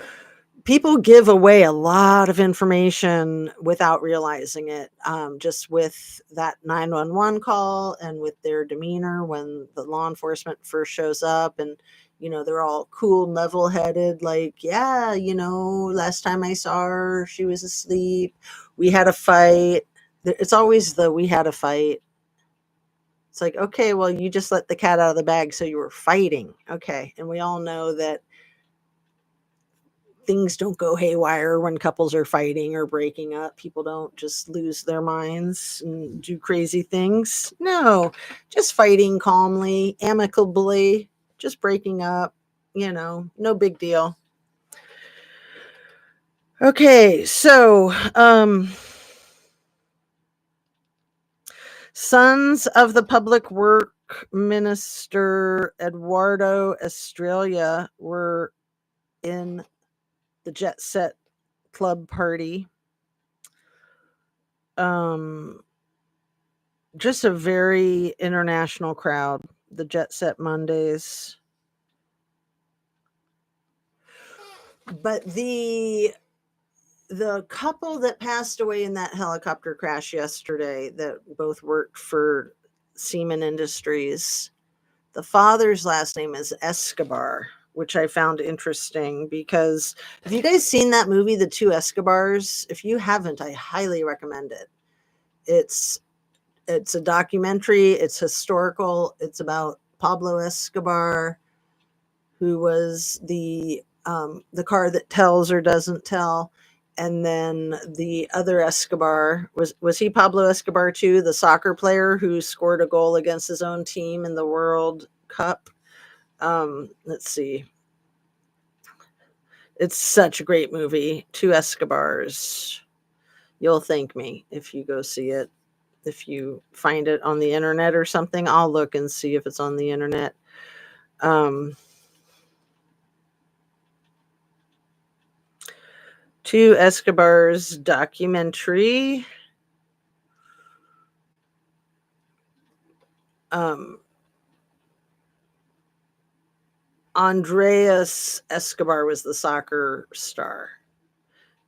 people give away a lot of information without realizing it, just with that 911 call and with their demeanor when the law enforcement first shows up. And, you know, they're all cool, level-headed, like, yeah, you know, last time I saw her, she was asleep. We had a fight. It's always the we had a fight. It's like, okay, well, you just let the cat out of the bag, so you were fighting. Okay. And we all know that things don't go haywire when couples are fighting or breaking up. People don't just lose their minds and do crazy things. No, just fighting calmly, amicably, just breaking up, you know, no big deal. Okay, so sons of the public work minister Eduardo Estrella were in the Jet Set Club party. Just a very international crowd, the Jet Set Mondays. But the couple that passed away in that helicopter crash yesterday, that both worked for Siemens Industries, the father's last name is Escobar, which I found interesting because have you guys seen that movie, The Two Escobars? If you haven't, I highly recommend it. It's a documentary. It's historical. It's about Pablo Escobar, who was the car that tells or doesn't tell. And then the other Escobar was he Pablo Escobar too, the soccer player who scored a goal against his own team in the World Cup. Let's see. It's such a great movie. Two Escobars. You'll thank me if you go see it. If you find it on the internet or something, I'll look and see if it's on the internet. Two Escobars documentary. Andreas Escobar was the soccer star.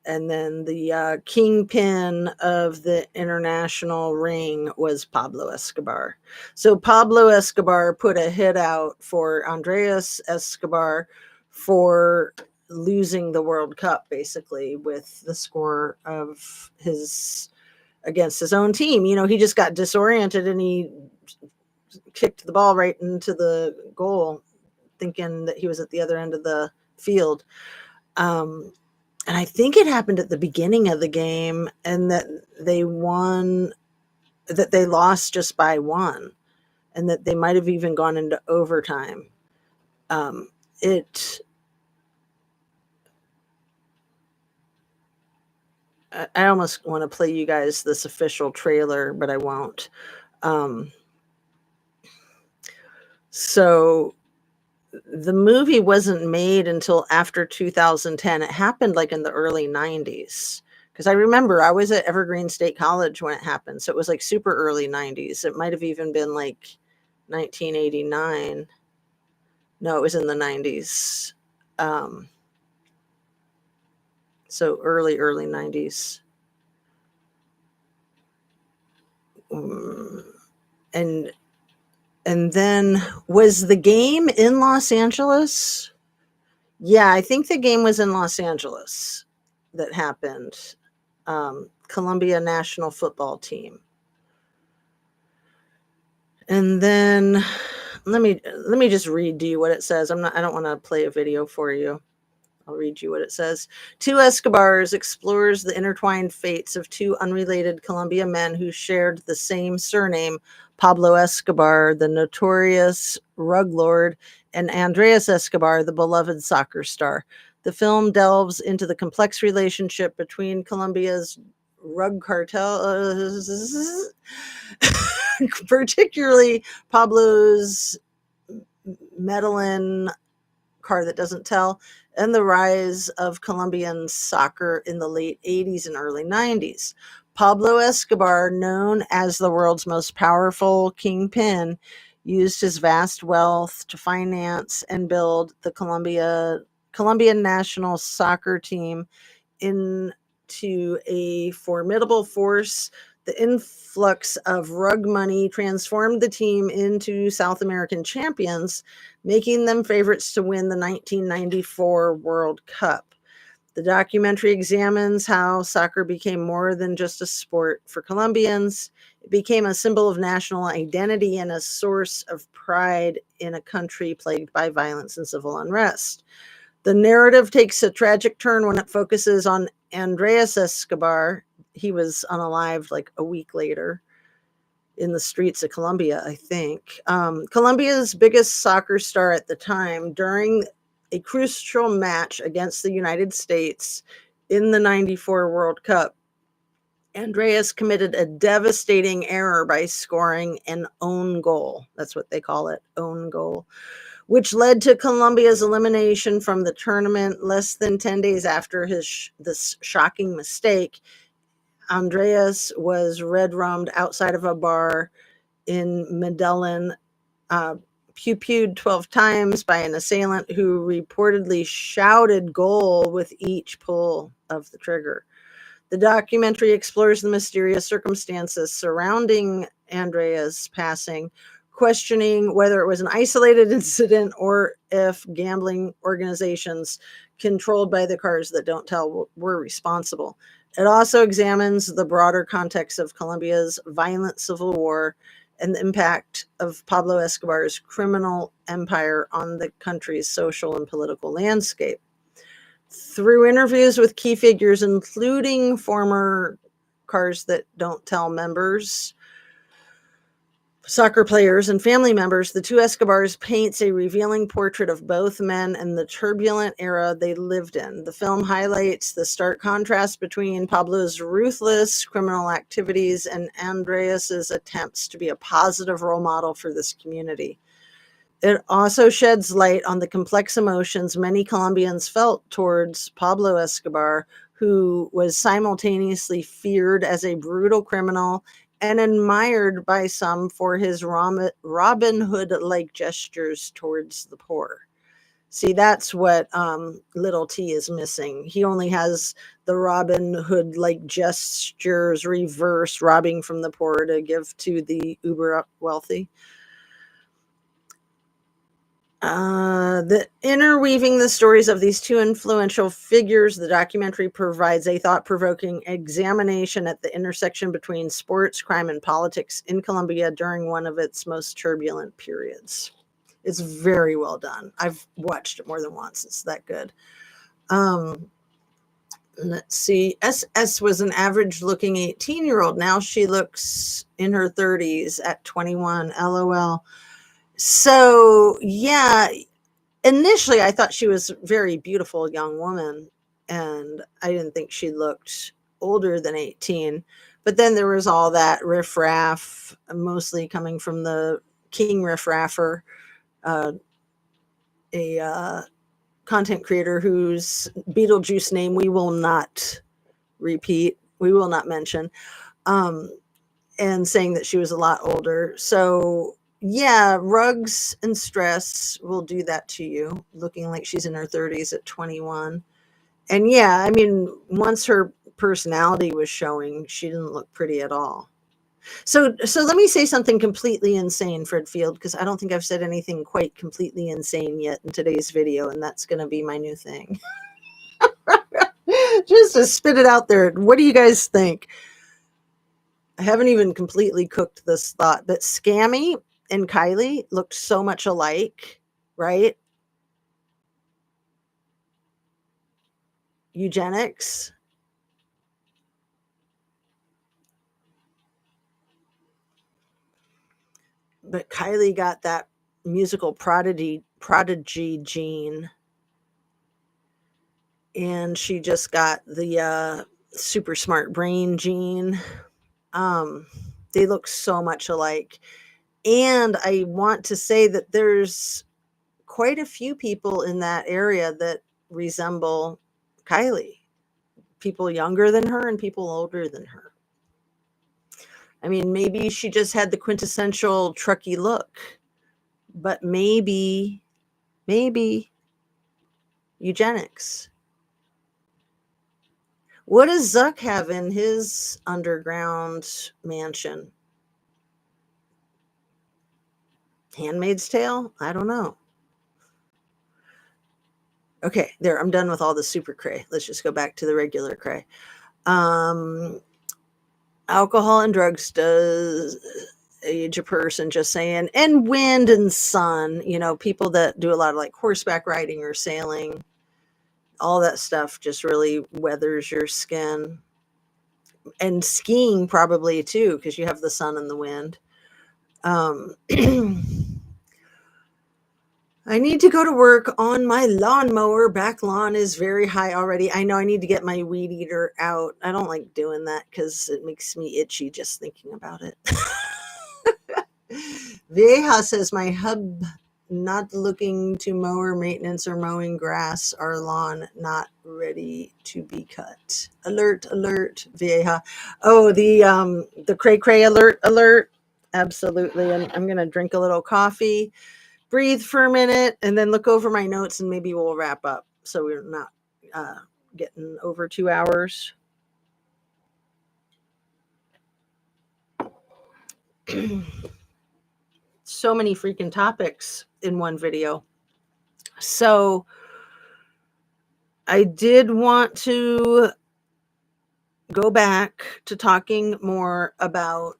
And then the kingpin of the international ring was Pablo Escobar. So Pablo Escobar put a hit out for Andreas Escobar for losing the World Cup, basically, with the score of his against his own team. You know, he just got disoriented and he kicked the ball right into the goal, thinking that he was at the other end of the field. And I think it happened at the beginning of the game, and that they won, that they lost just by one, and that they might have even gone into overtime. I almost want to play you guys this official trailer, but I won't. So the movie wasn't made until after 2010. It happened like in the early 90s. Because I remember I was at Evergreen State College when it happened. So it was like super early 90s. It might have even been like 1989. No, it was in the 90s. So early 90s. and then was the game in Los Angeles? Yeah, I think the game was in Los Angeles that happened. Columbia national football team. And then let me just read to you what it says. I don't want to play a video for you. I'll read you what it says. Two Escobars explores the intertwined fates of two unrelated Colombia men who shared the same surname, Pablo Escobar, the notorious rug lord, and Andres Escobar, the beloved soccer star. The film delves into the complex relationship between Colombia's rug cartels, particularly Pablo's Medellin car that doesn't tell, and the rise of Colombian soccer in the late 80s and early 90s. Pablo Escobar, known as the world's most powerful kingpin, used his vast wealth to finance and build the Colombian national soccer team into a formidable force. The influx of rug money transformed the team into South American champions, making them favorites to win the 1994 World Cup. The documentary examines how soccer became more than just a sport for Colombians. It became a symbol of national identity and a source of pride in a country plagued by violence and civil unrest. The narrative takes a tragic turn when it focuses on Andres Escobar. He was unalived like a week later in the streets of Colombia, I think. Colombia's biggest soccer star at the time, during a crucial match against the United States in the 94 World Cup, Andreas committed a devastating error by scoring an own goal. That's what they call it, own goal, which led to Colombia's elimination from the tournament. Less than 10 days after this shocking mistake, Andreas was red-rummed outside of a bar in Medellin, pew-pewed 12 times by an assailant who reportedly shouted goal with each pull of the trigger. The documentary explores the mysterious circumstances surrounding Andreas' passing, questioning whether it was an isolated incident or if gambling organizations controlled by the cars that don't tell were responsible. It also examines the broader context of Colombia's violent civil war and the impact of Pablo Escobar's criminal empire on the country's social and political landscape. Through interviews with key figures, including former Cars That Don't Tell members, soccer players, and family members, the two Escobars paints a revealing portrait of both men and the turbulent era they lived in. The film highlights the stark contrast between Pablo's ruthless criminal activities and Andreas's attempts to be a positive role model for this community. It also sheds light on the complex emotions many Colombians felt towards Pablo Escobar, who was simultaneously feared as a brutal criminal and admired by some for his Robin Hood-like gestures towards the poor. See, that's what little T is missing. He only has the Robin Hood-like gestures, reverse, robbing from the poor to give to the uber wealthy. The interweaving the stories of these two influential figures, the documentary provides a thought-provoking examination at the intersection between sports, crime, and politics in Colombia during one of its most turbulent periods. It's very well done. I've watched it more than once. It's that good. Let's see. SS was an average-looking 18-year-old. Now she looks in her 30s at 21. LOL. So, yeah, initially I thought she was a very beautiful young woman, and I didn't think she looked older than 18. But then there was all that riffraff, mostly coming from the King Riffraffer, a content creator whose Beetlejuice name we will not mention, and saying that she was a lot older. So, yeah, rugs and stress will do that to you, looking like she's in her 30s at 21. And yeah, I mean, once her personality was showing, she didn't look pretty at all. So let me say something completely insane, Fred Field, because I don't think I've said anything quite completely insane yet in today's video, and that's going to be my new thing. Just to spit it out there. What do you guys think? I haven't even completely cooked this thought, but Scammy and Kylie looked so much alike, right? Eugenics. But Kylie got that musical prodigy gene, and she just got the super smart brain gene. They look so much alike. And I want to say that there's quite a few people in that area that resemble Kylie. People younger than her and people older than her. I mean, maybe she just had the quintessential trucky look, but maybe eugenics. What does Zuck have in his underground mansion? Handmaid's Tale? I don't know. Okay, there. I'm done with all the super cray. Let's just go back to the regular cray. Alcohol and drugs does age a person, just saying. And wind and sun, people that do a lot of like horseback riding or sailing, all that stuff just really weathers your skin. And skiing probably too, because you have the sun and the wind. I need to go to work on my lawnmower. Back lawn is very high already. I know I need to get my weed eater out. I don't like doing that because it makes me itchy just thinking about it. Vieja says, my hub not looking to mower maintenance or mowing grass. Our lawn not ready to be cut. Alert, alert, Vieja. Oh, the cray cray alert. Absolutely. And I'm going to drink a little coffee, breathe for a minute, and then look over my notes, and maybe we'll wrap up so we're not getting over 2 hours. So many freaking topics in one video. So I did want to go back to talking more about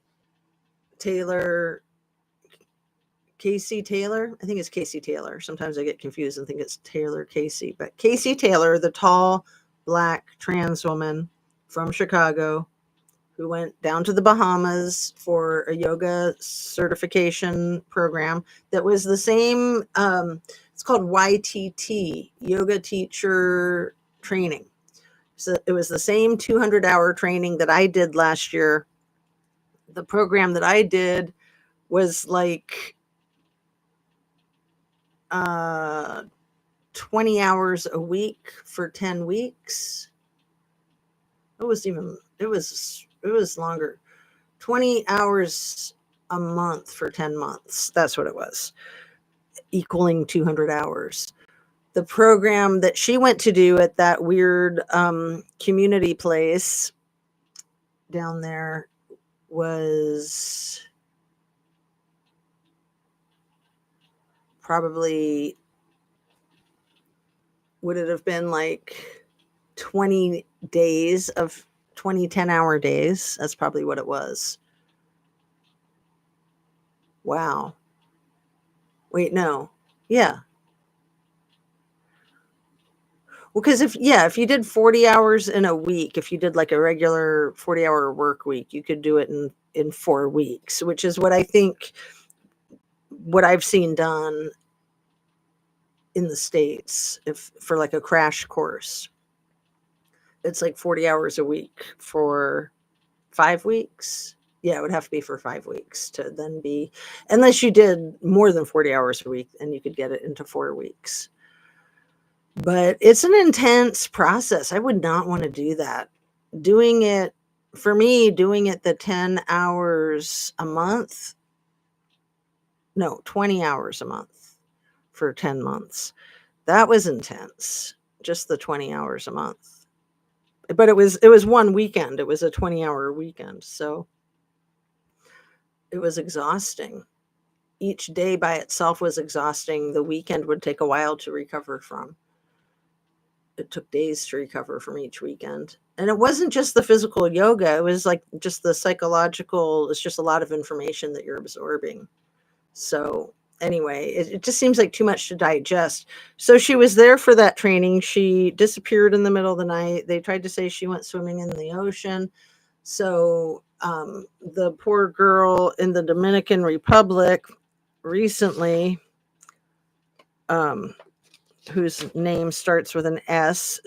Casey Taylor. I think it's Casey Taylor. Sometimes I get confused and think it's Taylor Casey. But Casey Taylor, the tall, black trans woman from Chicago who went down to the Bahamas for a yoga certification program that was the same. It's called YTT, Yoga Teacher Training. So it was the same 200-hour training that I did last year. The program that I did was like 20 hours a week for 10 weeks. It was longer. 20 hours a month for 10 months. That's what it was, equaling 200 hours. The program that she went to do at that weird community place down there was probably, would it have been like 20 days of 20 10-hour days? That's probably what it was. Wow. Wait, no. Yeah. Well, because if you did 40 hours in a week, if you did like a regular 40-hour work week, you could do it in 4 weeks, which is what I think, what I've seen done in the States, if for like a crash course. It's like 40 hours a week for 5 weeks. Yeah, it would have to be for 5 weeks to then be, unless you did more than 40 hours a week, and you could get it into 4 weeks. But it's an intense process. I would not want to do that. Doing it the 10 hours a month, no, 20 hours a month for 10 months. That was intense. Just the 20 hours a month. But it was one weekend. It was a 20-hour weekend. So It was exhausting. Each day by itself was exhausting. The weekend would take a while to recover from. It took days to recover from each weekend. And it wasn't just the physical yoga, it was like just the psychological, it's just a lot of information that you're absorbing. So, anyway, it just seems like too much to digest. So, she was there for that training. She disappeared in the middle of the night. They tried to say she went swimming in the ocean. So, the poor girl in the Dominican Republic recently, um, whose name starts with an S,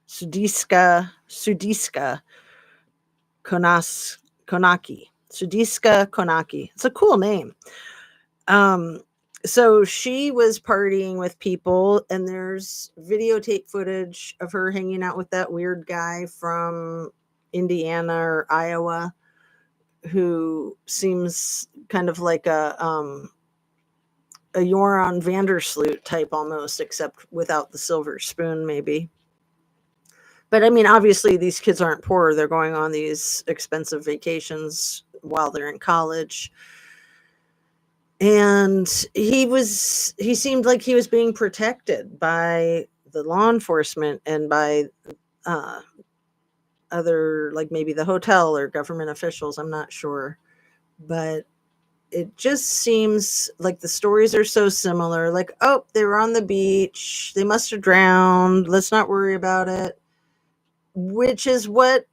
Sudiska Konaki. Sudiska Konaki. It's a cool name. So she was partying with people, and there's videotape footage of her hanging out with that weird guy from Indiana or Iowa who seems kind of like a Joran Vandersloot type almost, except without the silver spoon, maybe. But I mean, obviously, these kids aren't poor. They're going on these expensive vacations while they're in college. And he seemed like he was being protected by the law enforcement and by uh, other, like maybe the hotel or government officials. I'm not sure. But it just seems like the stories are so similar. Like, oh, they were on the beach. They must have drowned. Let's not worry about it. Which is what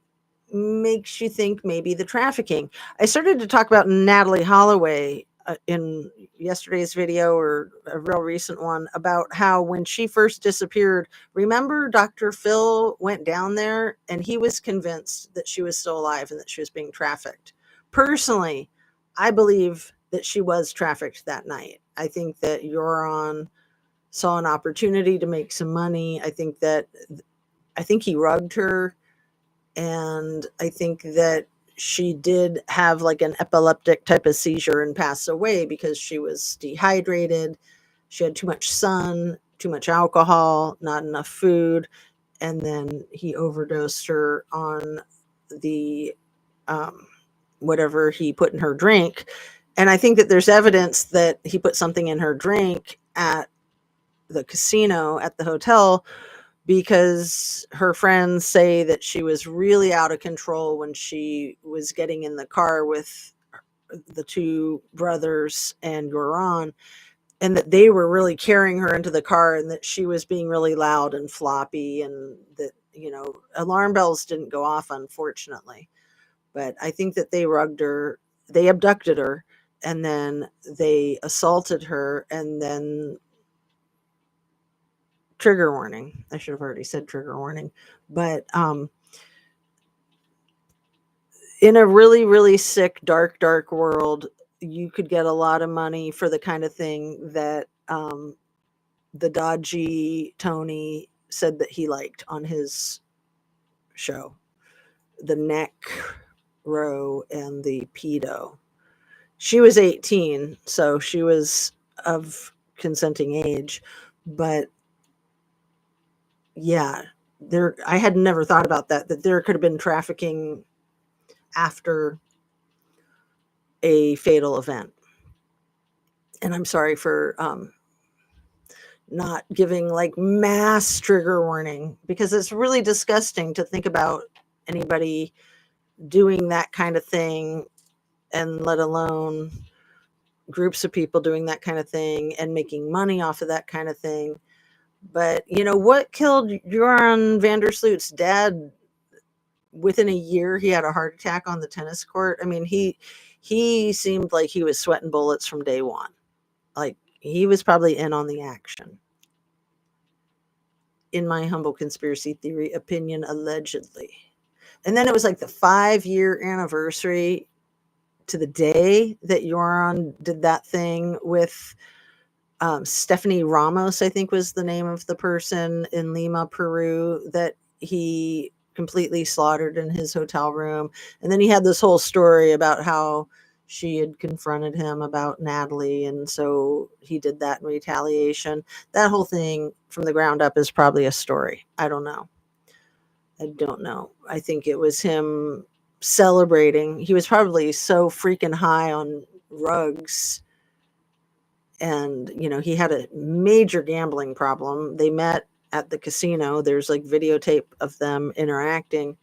makes you think maybe the trafficking. I started to talk about Natalie Holloway in yesterday's video, or a real recent one, about how when she first disappeared, remember Dr. Phil went down there and he was convinced that she was still alive and that she was being trafficked. Personally, I believe that she was trafficked that night. I think that Joran saw an opportunity to make some money. I think he rugged her, and I think that she did have like an epileptic type of seizure and pass away because she was dehydrated. She had too much sun, too much alcohol, not enough food. And then he overdosed her on the whatever he put in her drink. And I think that there's evidence that he put something in her drink at the casino, at the hotel, because her friends say that she was really out of control when she was getting in the car with the two brothers and Joran, and that they were really carrying her into the car, and that she was being really loud and floppy, and that, alarm bells didn't go off, unfortunately. But I think that they rugged her, they abducted her, and then they assaulted her, and then trigger warning. I should have already said trigger warning. But in a really, really sick, dark, dark world, you could get a lot of money for the kind of thing that the dodgy Tony said that he liked on his show. The neck row and the pedo. She was 18, so she was of consenting age. But yeah, I had never thought about that there could have been trafficking after a fatal event. And I'm sorry for not giving like mass trigger warning, because it's really disgusting to think about anybody doing that kind of thing, and let alone groups of people doing that kind of thing and making money off of that kind of thing. But what killed Joran Vandersloot's dad? Within a year, he had a heart attack on the tennis court. I mean, he seemed like he was sweating bullets from day one. Like, he was probably in on the action. In my humble conspiracy theory opinion, allegedly. And then it was like the 5-year anniversary to the day that Joran did that thing with Stephani Ramos, I think was the name of the person in Lima, Peru, that he completely slaughtered in his hotel room. And then he had this whole story about how she had confronted him about Natalie, and so he did that in retaliation. That whole thing from the ground up is probably a story. I don't know. I think it was him celebrating. He was probably so freaking high on rugs. And, he had a major gambling problem. They met at the casino. There's like videotape of them interacting.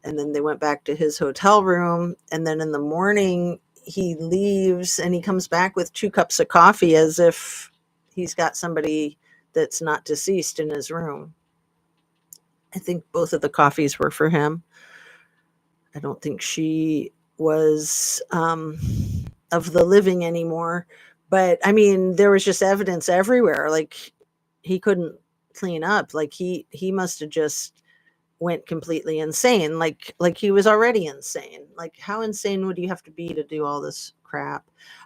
And then they went back to his hotel room. And then in the morning, he leaves and he comes back with 2 cups of coffee as if he's got somebody that's not deceased in his room. I think both of the coffees were for him. I don't think she was of the living anymore. But I mean, there was just evidence everywhere. Like he couldn't clean up. Like he must have just went completely insane. Like he was already insane. Like how insane would you have to be to do all this crap?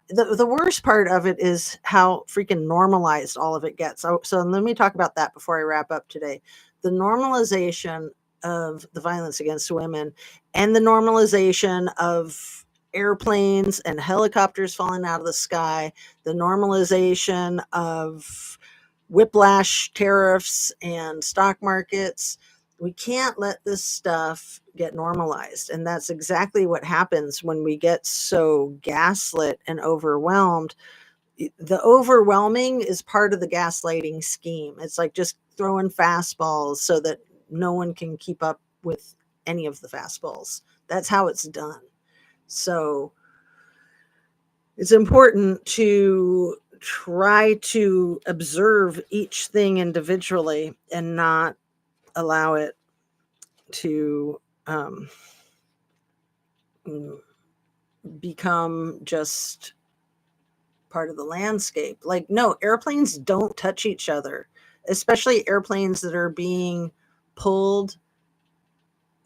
The worst part of it is how freaking normalized all of it gets. So let me talk about that before I wrap up today. The normalization of the violence against women and the normalization of airplanes and helicopters falling out of the sky, the normalization of whiplash tariffs and stock markets. We can't let this stuff get normalized. And that's exactly what happens when we get so gaslit and overwhelmed. The overwhelming is part of the gaslighting scheme. It's like just throwing fastballs so that no one can keep up with any of the fastballs. That's how it's done. So it's important to try to observe each thing individually and not allow it to become just part of the landscape. Like, no, airplanes don't touch each other, especially airplanes that are being pulled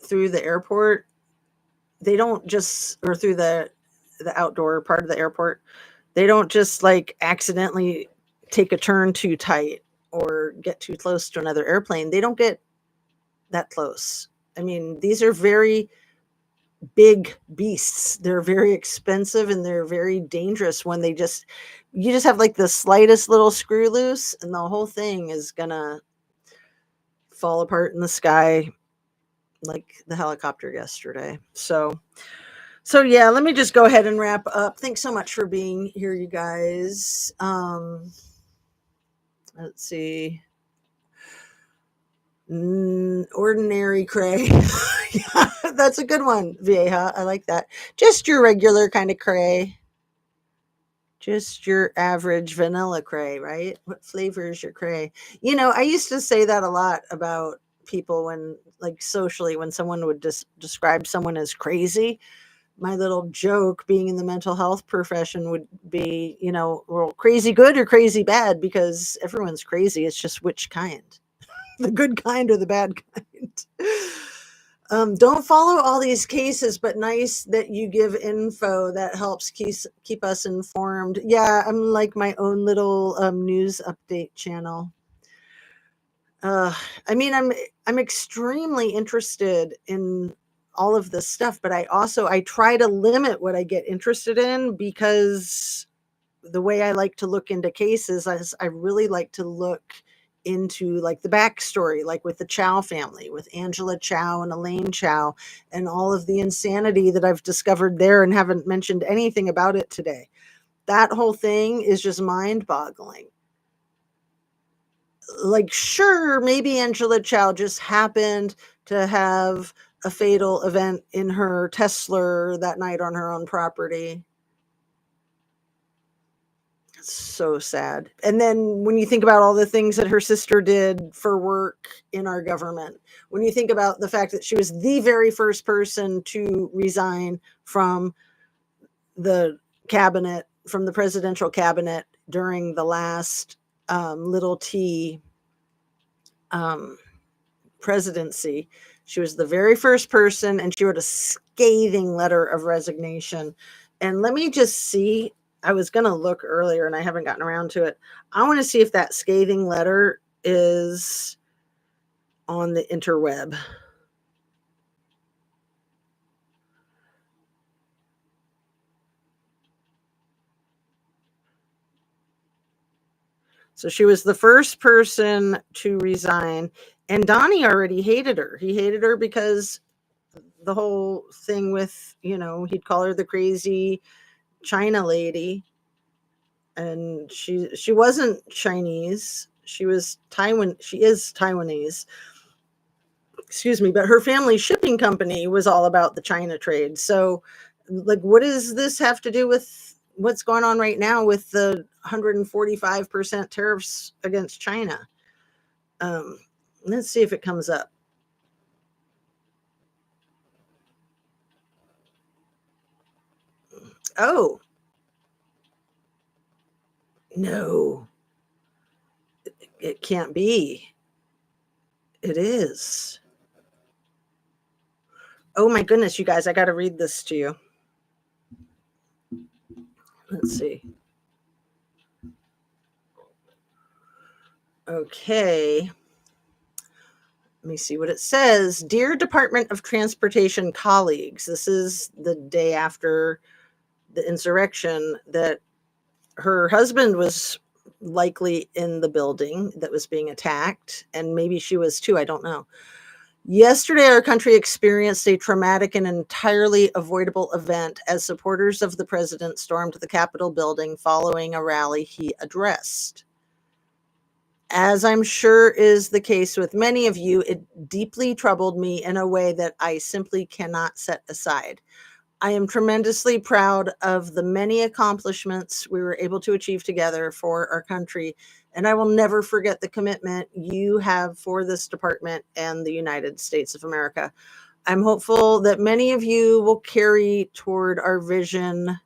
through the airport. They don't just, or through the outdoor part of the airport, they don't just like accidentally take a turn too tight or get too close to another airplane. They don't get that close. I mean, these are very big beasts. They're very expensive and they're very dangerous when you just have like the slightest little screw loose and the whole thing is gonna fall apart in the sky like the helicopter yesterday. So yeah, let me just go ahead and wrap up. Thanks so much for being here, you guys. Let's see. Ordinary cray. Yeah, that's a good one, Vieja. I like that. Just your regular kind of cray. Just your average vanilla cray, right? What flavor is your cray? I used to say that a lot about people when, like, socially, when someone would describe someone as crazy. My little joke being in the mental health profession would be, well, crazy good or crazy bad, because everyone's crazy. It's just which kind. The good kind or the bad kind. Don't follow all these cases, but nice that you give info that helps keep us informed. Yeah, I'm like my own little news update channel. I mean, I'm extremely interested in all of this stuff, but I try to limit what I get interested in, because the way I like to look into cases is I really like to look into like the backstory, like with the Chow family, with Angela Chow and Elaine Chow, and all of the insanity that I've discovered there and haven't mentioned anything about it today. That whole thing is just mind-boggling. Like, sure, maybe Angela Chow just happened to have a fatal event in her Tesla that night on her own property. So sad. And then when you think about all the things that her sister did for work in our government, when you think about the fact that she was the very first person to resign from the cabinet, from the presidential cabinet during the last little T presidency, she was the very first person, and she wrote a scathing letter of resignation. And let me just see. I was going to look earlier and I haven't gotten around to it. I want to see if that scathing letter is on the interweb. So she was the first person to resign, and Donnie already hated her. He hated her because the whole thing with, he'd call her the crazy China lady, and she wasn't Chinese. She was Taiwan. She is Taiwanese. Excuse me, but her family shipping company was all about the China trade. So, like, what does this have to do with what's going on right now with the 145% tariffs against China? Let's see if it comes up. Oh, no, it can't be. It is. Oh my goodness, you guys, I got to read this to you. Let's see. Okay. Let me see what it says. Dear Department of Transportation colleagues, this is the day after the insurrection that her husband was likely in the building that was being attacked, and maybe she was too, I don't know. Yesterday, our country experienced a traumatic and entirely avoidable event as supporters of the president stormed the Capitol building following a rally he addressed. As I'm sure is the case with many of you, it deeply troubled me in a way that I simply cannot set aside. I am tremendously proud of the many accomplishments we were able to achieve together for our country, and I will never forget the commitment you have for this department and the United States of America. I'm hopeful that many of you will carry toward our vision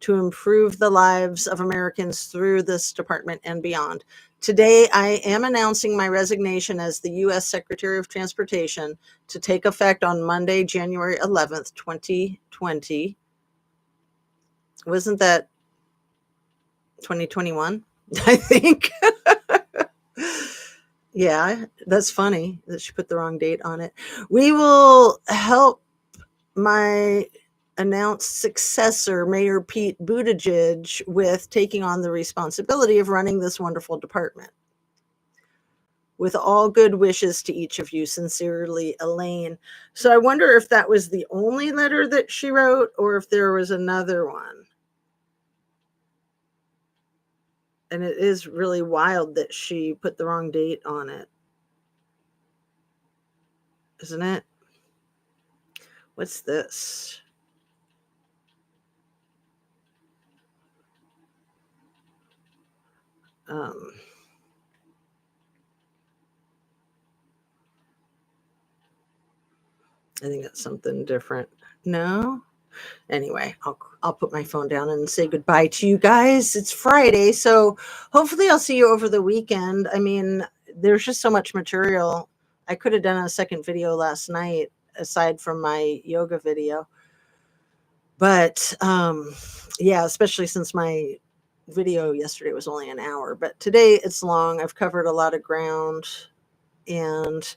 to improve the lives of Americans through this department and beyond. Today, I am announcing my resignation as the U.S. Secretary of Transportation to take effect on Monday, January 11th, 2020. Wasn't that 2021? I think. Yeah, that's funny that she put the wrong date on it. We will help my announced successor, Mayor Pete Buttigieg, with taking on the responsibility of running this wonderful department. With all good wishes to each of you, sincerely, Elaine. So I wonder if that was the only letter that she wrote or if there was another one. And it is really wild that she put the wrong date on it. Isn't it? What's this? I think it's something different. No? Anyway, I'll put my phone down and say goodbye to you guys. It's Friday, so hopefully I'll see you over the weekend. I mean, there's just so much material. I could have done a second video last night aside from my yoga video. But yeah, especially since my video yesterday was only an hour, but today it's long. I've covered a lot of ground. And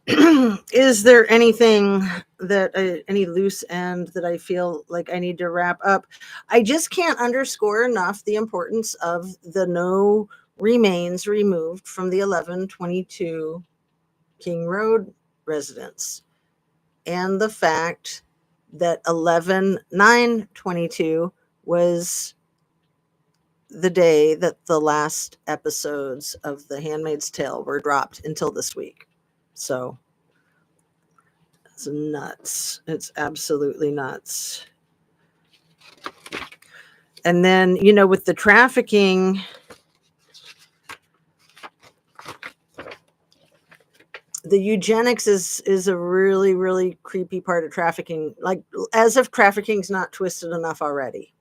is there anything that any loose end that I feel like I need to wrap up? I just can't underscore enough the importance of the no remains removed from the 1122 King Road residence, and the fact that 11/9/22 was the day that the last episodes of The Handmaid's Tale were dropped until this week. So it's nuts. It's absolutely nuts. And then, with the trafficking, the eugenics is a really, really creepy part of trafficking. Like, as if trafficking's not twisted enough already.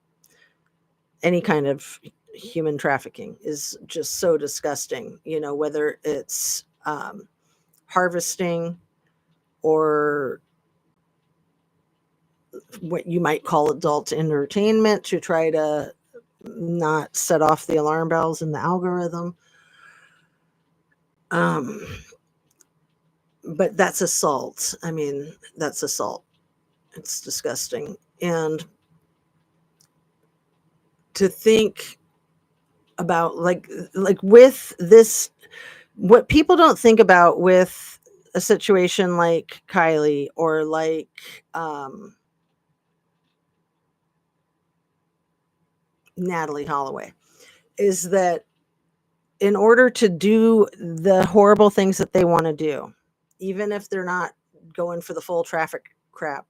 Any kind of human trafficking is just so disgusting, whether it's harvesting or what you might call adult entertainment to try to not set off the alarm bells in the algorithm. But that's assault. I mean, that's assault. It's disgusting. And to think about like with this, what people don't think about with a situation like Kylie or like Natalie Holloway is that in order to do the horrible things that they want to do, even if they're not going for the full traffic crap,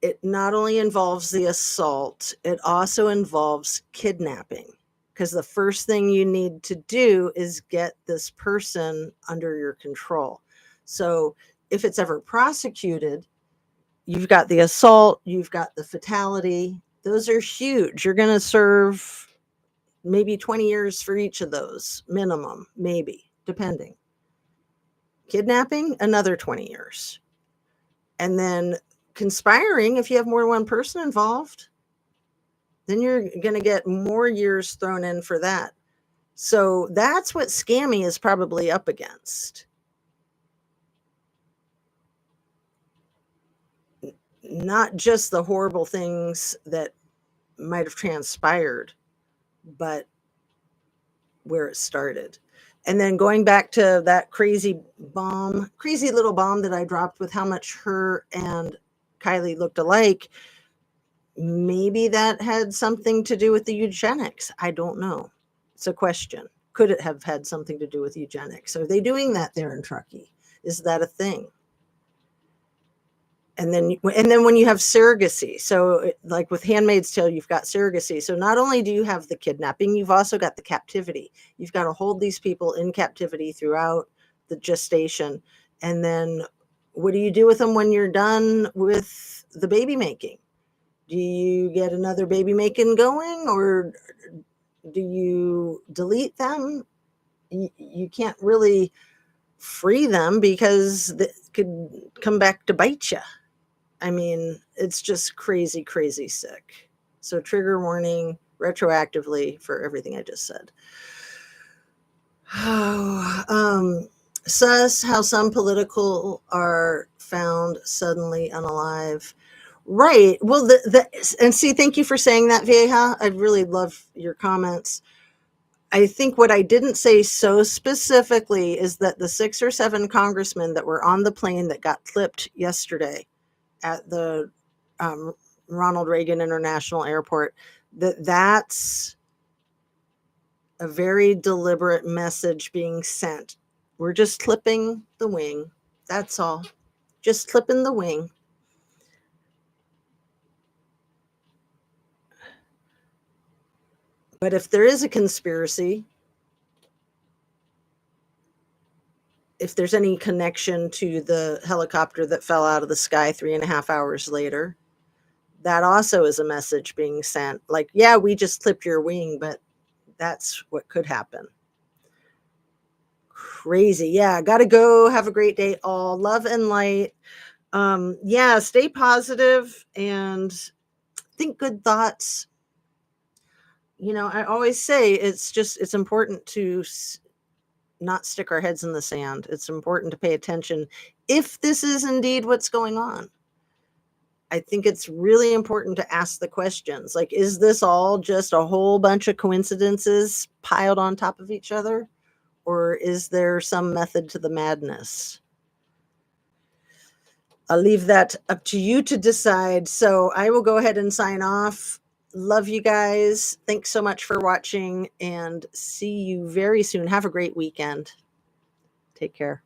it not only involves the assault, it also involves kidnapping. Because the first thing you need to do is get this person under your control. So if it's ever prosecuted, you've got the assault, you've got the fatality. Those are huge. You're going to serve maybe 20 years for each of those, minimum, maybe, depending. Kidnapping, another 20 years. And then conspiring, if you have more than one person involved, then you're going to get more years thrown in for that. So that's what Scammy is probably up against. Not just the horrible things that might have transpired, but where it started. And then going back to that crazy little bomb that I dropped with how much her and Kylie looked alike, maybe that had something to do with the eugenics. I don't know. It's a question. Could it have had something to do with eugenics? Are they doing that there in Truckee? Is that a thing? And then when you have surrogacy, so like with Handmaid's Tale, you've got surrogacy. So not only do you have the kidnapping, you've also got the captivity. You've got to hold these people in captivity throughout the gestation. And then what do you do with them when you're done with the baby making? Do you get another baby making going, or do you delete them? You can't really free them because it could come back to bite you. I mean, it's just crazy, crazy sick. So trigger warning retroactively for everything I just said. Sus how some political are found suddenly unalive. Right. Well, and see, thank you for saying that, Vieja. I really love your comments. I think what I didn't say so specifically is that the 6 or 7 congressmen that were on the plane that got clipped yesterday at the Ronald Reagan International Airport, that's a very deliberate message being sent. We're just clipping the wing. That's all. Just clipping the wing. But if there is a conspiracy, if there's any connection to the helicopter that fell out of the sky 3.5 hours later, that also is a message being sent. Like, yeah, we just clipped your wing, but that's what could happen. Crazy. Yeah, gotta go. Have a great day, all. Love and light. Yeah, stay positive and think good thoughts. You know, I always say it's important to not stick our heads in the sand. It's important to pay attention if this is indeed what's going on. I think it's really important to ask the questions. Like, is this all just a whole bunch of coincidences piled on top of each other? Or is there some method to the madness? I'll leave that up to you to decide. So I will go ahead and sign off. Love you guys. Thanks so much for watching and see you very soon. Have a great weekend. Take care.